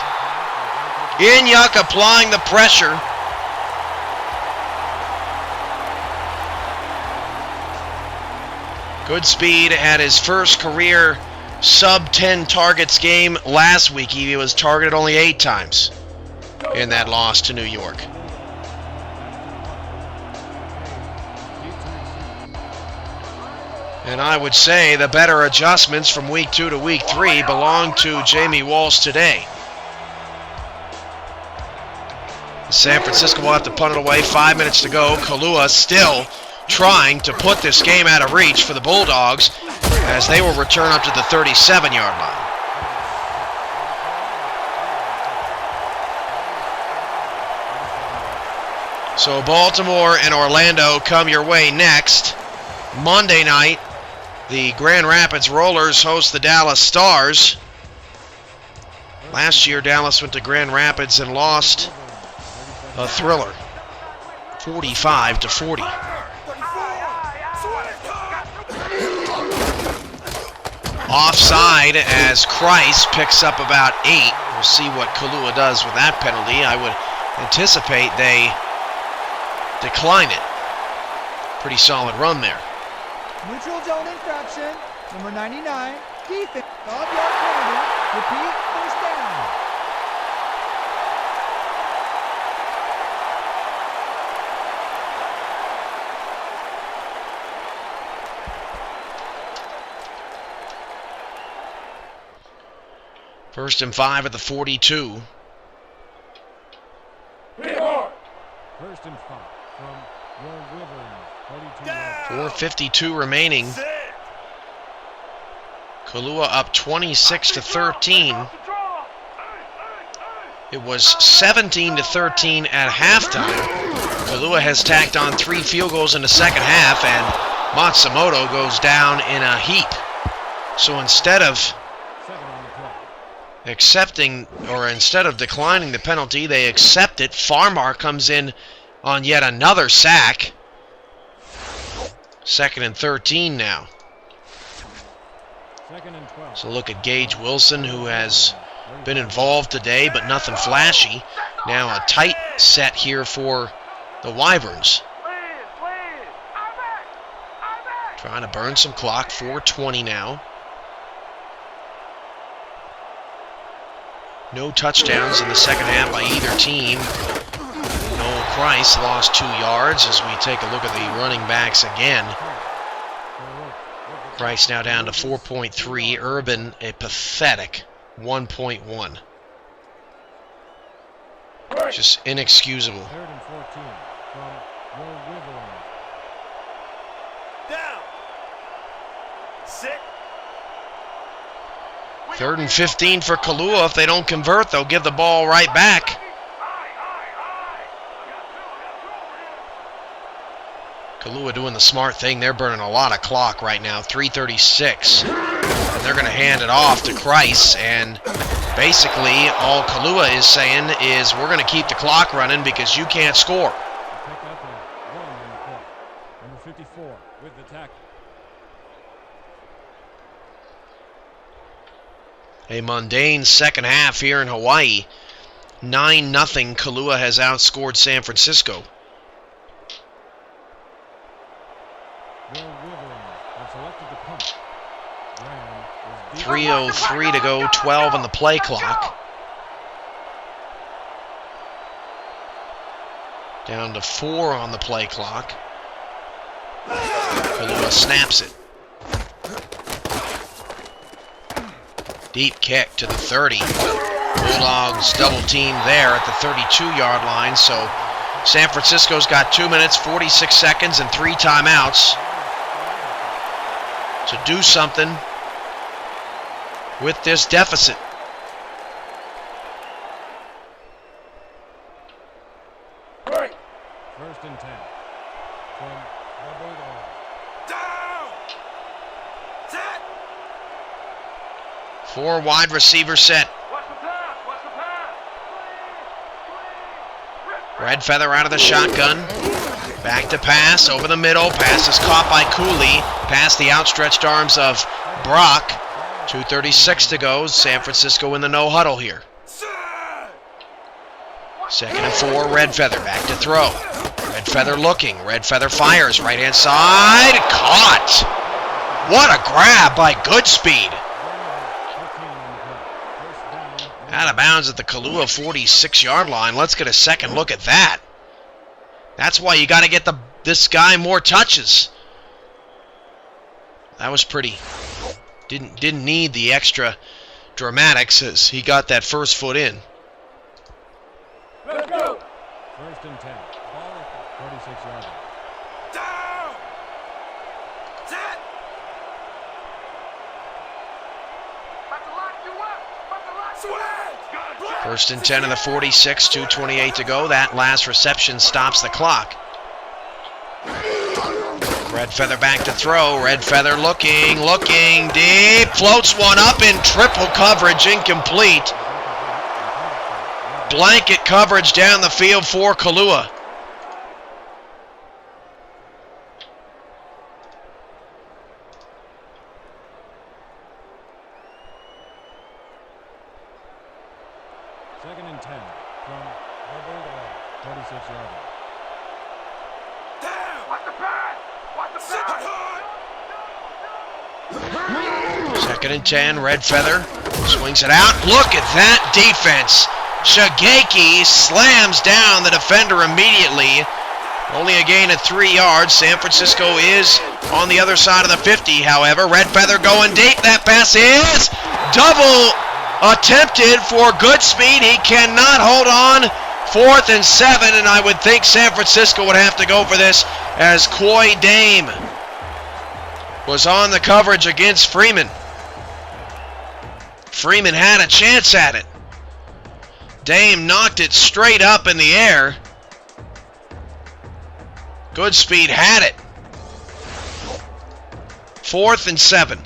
Inyuk applying the pressure. Goodspeed had his first career sub-10 targets game last week. He was targeted only 8 times in that loss to New York. And I would say the better adjustments from week 2 to week 3 belong to Jamie Walsh today. San Francisco will have to punt it away. 5 minutes to go. Kailua still trying to put this game out of reach for the Bulldogs as they will return up to the 37-yard line. So Baltimore and Orlando come your way next. Monday night, the Grand Rapids Rollers host the Dallas Stars. Last year, Dallas went to Grand Rapids and lost a thriller, 45-40. Offside as Christ picks up about 8. We'll see what Kailua does with that penalty. I would anticipate they decline it. Pretty solid run there. Neutral zone infraction. Number 99. Defense. 12-yard penalty. Repeat. First down. First and 5 at the 42. 1st and 5 from Will Wyvern, 42 yards. 4:52 remaining. Kailua up 26-13. It was 17-13 at halftime. Kailua has tacked on 3 field goals in the second half, and Matsumoto goes down in a heap. So instead of declining the penalty, they accept it. Farmar comes in on yet another sack. 2nd and 13 now. 2nd and 12. So look at Gage Wilson, who has been involved today, but nothing flashy. Now a tight set here for the Wyverns. Trying to burn some clock. 4:20 now. No touchdowns in the second half by either team. Noel Price lost 2 yards as we take a look at the running backs again. Price now down to 4.3. Urban a pathetic 1.1. Just inexcusable. 3rd and 14 from Will Wyvern. Down. Sit. 3rd and 15 for Kailua. If they don't convert, they'll give the ball right back. Kailua doing the smart thing. They're burning a lot of clock right now, 3:36. And they're going to hand it off to Kreis. And basically, all Kailua is saying is, we're going to keep the clock running because you can't score. Pick up a 1 on the play. Number 54 with the tackle. A mundane second half here in Hawaii. 9-0. Kailua has outscored San Francisco. Will Wolverine have selected the punt. Graham is deep. 3:03 to go, 12 on the play clock. Down to 4 on the play clock. Kailua snaps it. Deep kick to the 30. Bulldogs double team there at the 32-yard line. So San Francisco's got 2 minutes, 46 seconds, and 3 timeouts to do something with this deficit. First and 10 from the Bulldogs. Down! Set! 4 wide receiver set. Watch the pass! Watch the pass! Red Feather out of the shotgun. Back to pass, over the middle. Pass is caught by Cooley. Past the outstretched arms of Brock. 2:36 to go. San Francisco in the no huddle here. Second and 4, Red Feather back to throw. Red Feather looking. Red Feather fires. Right hand side. Caught. What a grab by Goodspeed. Out of bounds at the Kailua 46-yard line. Let's get a second look at that. That's why you got to get this guy more touches. That was pretty. Didn't need the extra dramatics as he got that first foot in. Let's go! First and 10. Ball at the 46-yard line. Down! Set! About to lock you up! About to lock you up! First and 10 of the 46, 2:28 to go. That last reception stops the clock. Red Feather back to throw. Red Feather looking deep. Floats one up in triple coverage, incomplete. Blanket coverage down the field for Kailua. Second and 10 from the Bulldogs. 46-yard line. Down! Watch the pass! Watch the pass! Second and 10, Red Feather swings it out. Look at that defense. Shigeki slams down the defender immediately. Only a gain of 3 yards. San Francisco is on the other side of the 50, however. Red Feather going deep. That pass is double attempted for Goodspeed. He cannot hold on. 4th and 7, and I would think San Francisco would have to go for this as Coy Dame was on the coverage against Freeman. Freeman had a chance at it. Dame knocked it straight up in the air. Goodspeed had it. 4th and 7.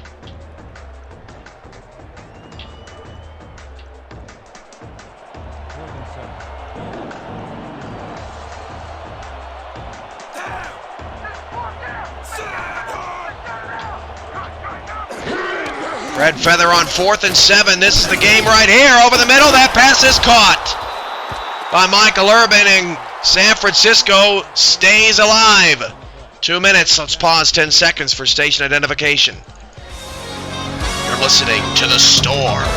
Red Feather on 4th and 7. This is the game right here. Over the middle. That pass is caught by Michael Urban, and San Francisco stays alive. 2 minutes. Let's pause 10 seconds for station identification. You're listening to The Store.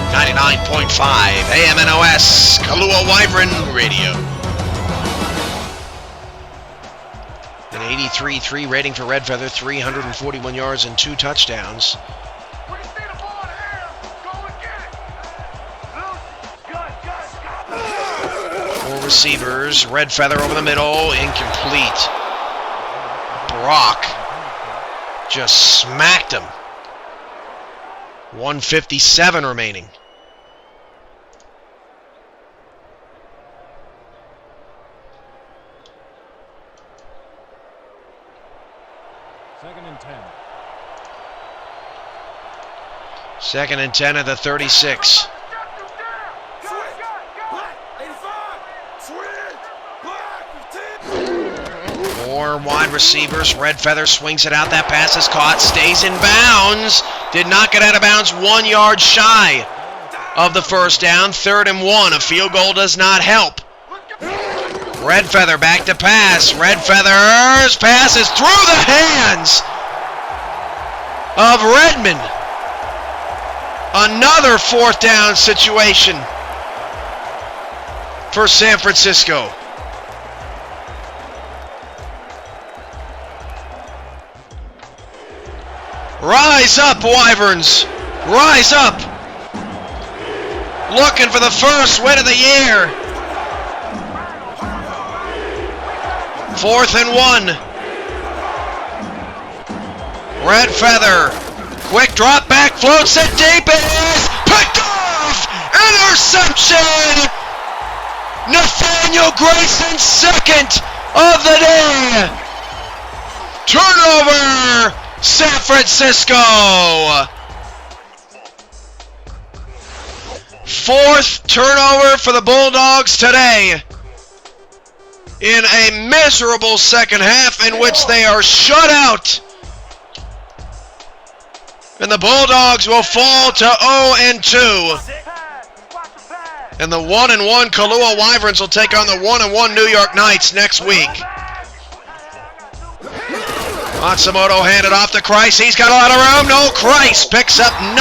99.5 AMNOS, Kailua Wyvern Radio. An 83-3 rating for Red Feather, 341 yards and 2 touchdowns. Receivers, Red Feather over the middle, incomplete. Brock just smacked him. 1:57 remaining. Second and 10. Second and 10 at the 36. More wide receivers. Red Feather swings it out. That pass is caught. Stays in bounds. Did not get out of bounds. 1 yard shy of the first down. 3rd and 1. A field goal does not help. Red Feather back to pass. Red Feather's pass is through the hands of Redmond. Another 4th down situation for San Francisco. Rise up, Wyverns! Rise up! Looking for the first win of the year. 4th and 1. Red Feather. Quick drop back, floats it deep. It is picked off! Interception! Nathaniel Grayson, 2nd of the day. Turnover, San Francisco. 4th turnover for the Bulldogs today, in a miserable second half in which they are shut out. And the Bulldogs will fall to 0-2. And the 1-1 Kailua Wyverns will take on the 1-1 New York Knights next week. Matsumoto handed off to Christ. He's got a lot of room. No, Christ picks up 9.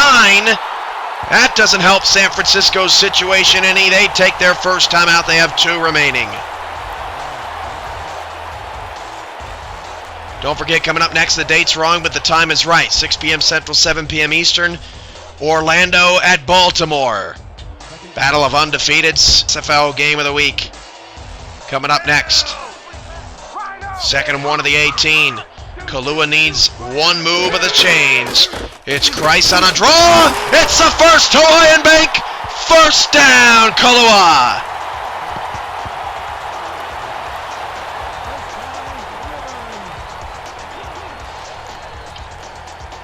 That doesn't help San Francisco's situation any. They take their first time out. They have 2 remaining. Don't forget, coming up next, the date's wrong, but the time is right. 6 p.m. Central, 7 p.m. Eastern. Orlando at Baltimore. Battle of Undefeateds, SFL Game of the Week. Coming up next. 2nd and 1 of the 18. Kailua needs 1 move of the chains. It's Christ on a draw. It's the first to Hawaiian Bank. First down, Kailua.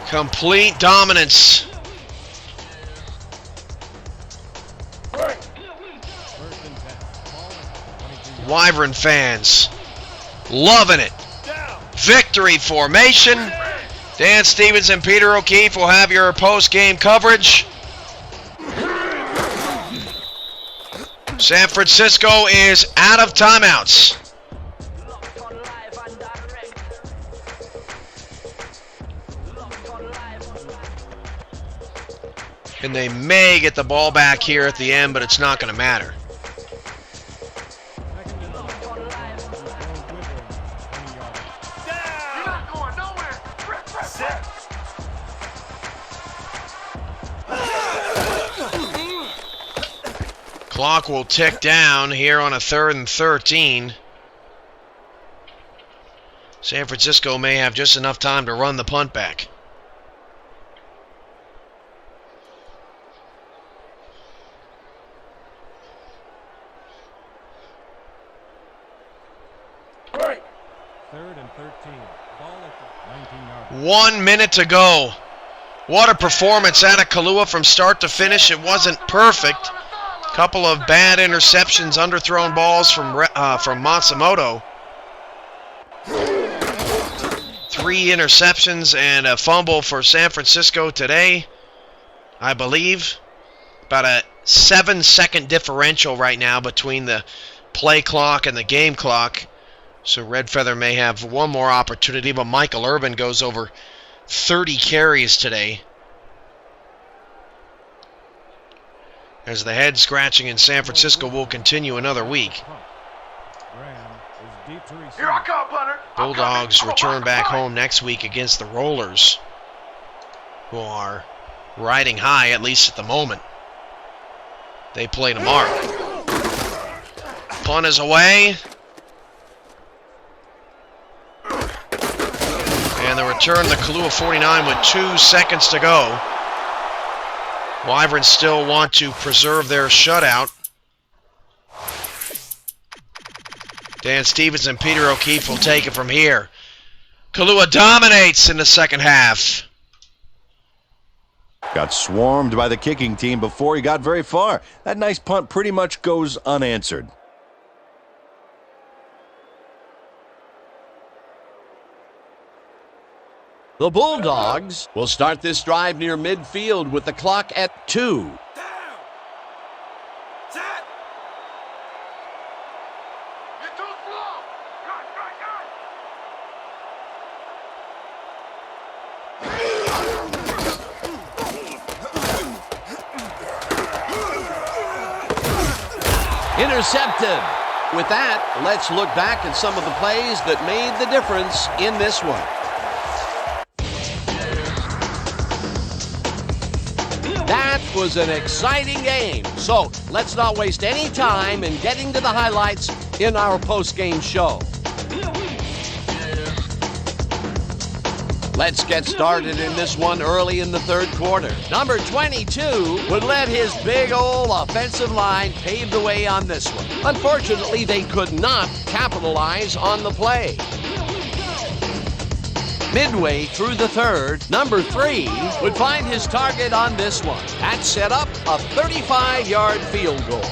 Complete dominance. Wyvern fans loving it. Victory formation. Dan Stevens and Peter O'Keefe will have your post-game coverage. San Francisco is out of timeouts. And they may get the ball back here at the end, but it's not going to matter. Clock will tick down here on a 3rd and 13. San Francisco may have just enough time to run the punt back. Third and 13. Ball at the 19-yard. 1 minute to go. What a performance out of Kailua from start to finish. It wasn't perfect. Couple of bad interceptions, underthrown balls from Matsumoto. 3 interceptions and a fumble for San Francisco today, I believe. About a 7-second differential right now between the play clock and the game clock. So Red Feather may have one more opportunity, but Michael Urban goes over 30 carries today. As the head scratching in San Francisco will continue another week. Here I come, punter. Bulldogs return back home next week against the Rollers, who are riding high, at least at the moment. They play tomorrow. Punt is away. And the return to Kailua 49 with 2 seconds to go. Wyverns still want to preserve their shutout. Dan Stevens and Peter O'Keefe will take it from here. Kailua dominates in the second half. Got swarmed by the kicking team before he got very far. That nice punt pretty much goes unanswered. The Bulldogs will start this drive near midfield with the clock at 2. Intercepted. With that, let's look back at some of the plays that made the difference in this one. That was an exciting game. So let's not waste any time in getting to the highlights in our post-game show. Let's get started in this one early in the third quarter. Number 22 would let his big old offensive line pave the way on this one. Unfortunately, they could not capitalize on the play. Midway through the third, number 3 would find his target on this one. That set up a 35-yard field goal.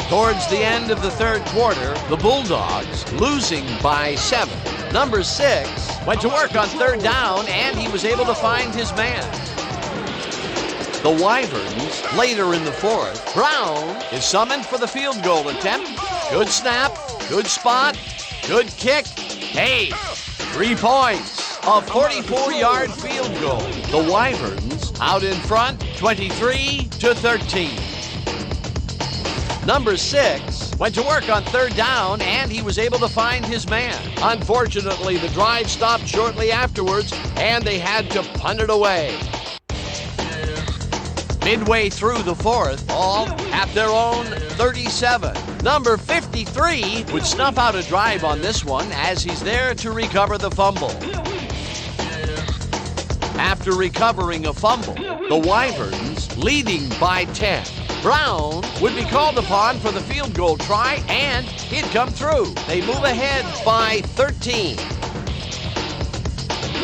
Towards the end of the third quarter, the Bulldogs losing by 7. Number 6 went to work on third down, and he was able to find his man. The Wyverns, later in the fourth, Brown is summoned for the field goal attempt. Good snap, good spot, good kick. Hey, 3 points, a 44-yard field goal. The Wyverns out in front, 23-13. Number 6 went to work on third down, and he was able to find his man. Unfortunately, the drive stopped shortly afterwards, and they had to punt it away. Midway through the fourth, all at their own 37. Number 53 would snuff out a drive on this one as he's there to recover the fumble. After recovering a fumble, the Wyverns leading by 10. Brown would be called upon for the field goal try, and he'd come through. They move ahead by 13.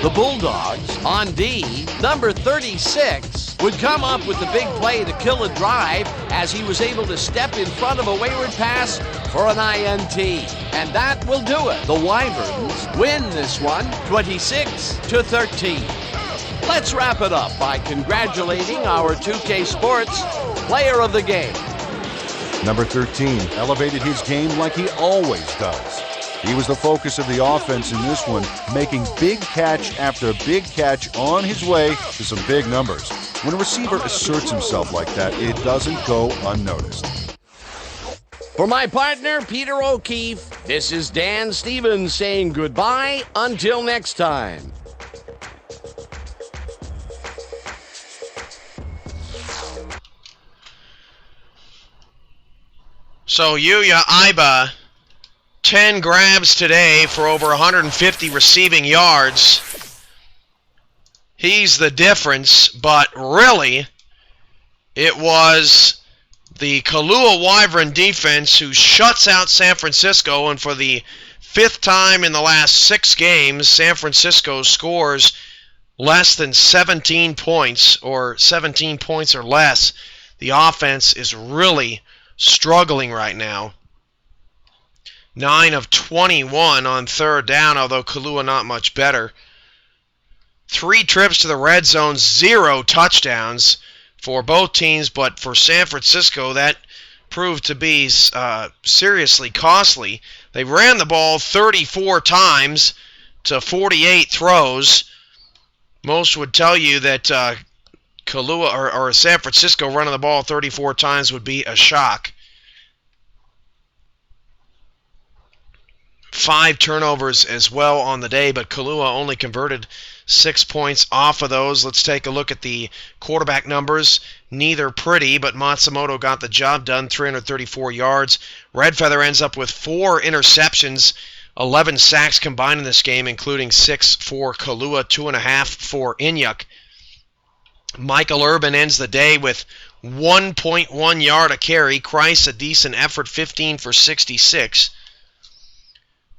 The Bulldogs on D, number 36, would come up with the big play to kill a drive as he was able to step in front of a wayward pass for an INT. And that will do it. The Wyverns win this one 26-13. Let's wrap it up by congratulating our 2K Sports player of the game. Number 13 elevated his game like he always does. He was the focus of the offense in this one, making big catch after big catch on his way to some big numbers. When a receiver asserts himself like that, it doesn't go unnoticed. For my partner, Peter O'Keefe, this is Dan Stevens saying goodbye until next time. So Yuya Iba, 10 grabs today for over 150 receiving yards. He's the difference, but really, it was the Kailua Wyvern defense who shuts out San Francisco, and for the 5th time in the last 6 games, San Francisco scores less than 17 points, or 17 points or less. The offense is really struggling right now. 9 of 21 on third down, although Kailua not much better. 3 trips to the red zone, 0 touchdowns for both teams, but for San Francisco, that proved to be seriously costly. They ran the ball 34 times to 48 throws. Most would tell you that Kailua or San Francisco running the ball 34 times would be a shock. 5 turnovers as well on the day, but Kailua only converted 6 points off of those. Let's take a look at the quarterback numbers. Neither pretty, but Matsumoto got the job done, 334 yards. Redfeather ends up with 4 interceptions, 11 sacks combined in this game, including 6 for Kailua, 2.5 for Inyuk. Michael Urban ends the day with 1.1 yard a carry. Christ, a decent effort, 15 for 66.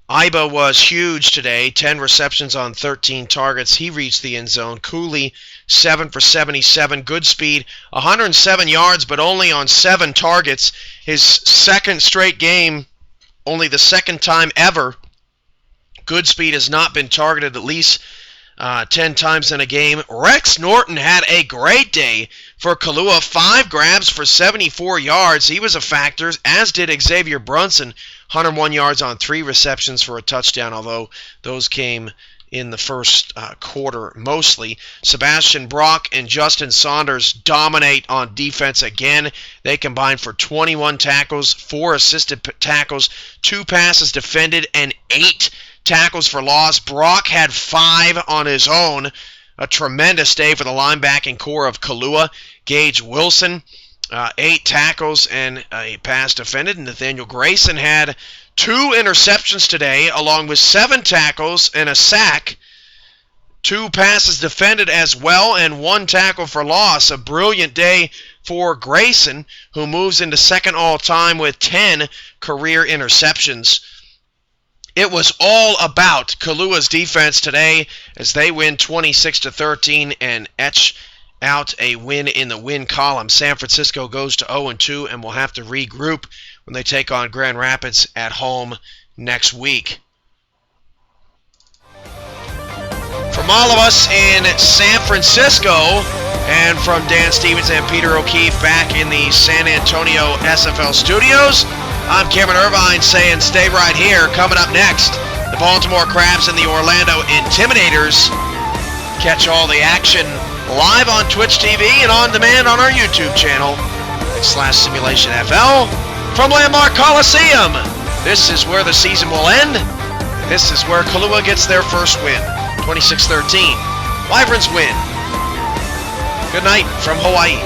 Iba was huge today, 10 receptions on 13 targets. He reached the end zone. Cooley, 7 for 77. Goodspeed, 107 yards, but only on 7 targets. His second straight game, only the second time ever. Goodspeed has not been targeted at least 10 times in a game. Rex Norton had a great day for Kailua. 5 grabs for 74 yards. He was a factor, as did Xavier Brunson. 101 yards on 3 receptions for a touchdown, although those came in the first quarter mostly. Sebastian Brock and Justin Saunders dominate on defense again. They combined for 21 tackles, 4 assisted tackles, 2 passes defended, and 8 tackles for loss. Brock had 5 on his own. A tremendous day for the linebacking core of Kailua. Gage Wilson, 8 tackles and a pass defended. And Nathaniel Grayson had 2 interceptions today, along with 7 tackles and a sack. 2 passes defended as well, and 1 tackle for loss. A brilliant day for Grayson, who moves into second all-time with 10 career interceptions. It was all about Kailua's defense today as they win 26-13 and etch out a win in the win column. San Francisco goes to 0-2 and will have to regroup when they take on Grand Rapids at home next week. From all of us in San Francisco, and from Dan Stevens and Peter O'Keefe back in the San Antonio SFL studios, I'm Cameron Irvine saying stay right here. Coming up next, the Baltimore Crabs and the Orlando Intimidators. Catch all the action live on Twitch TV and on demand on our YouTube channel /SimulationFL from Landmark Coliseum. This is where the season will end. This is where Kailua gets their first win. 26-13. Wyverns win. Good night from Hawaii.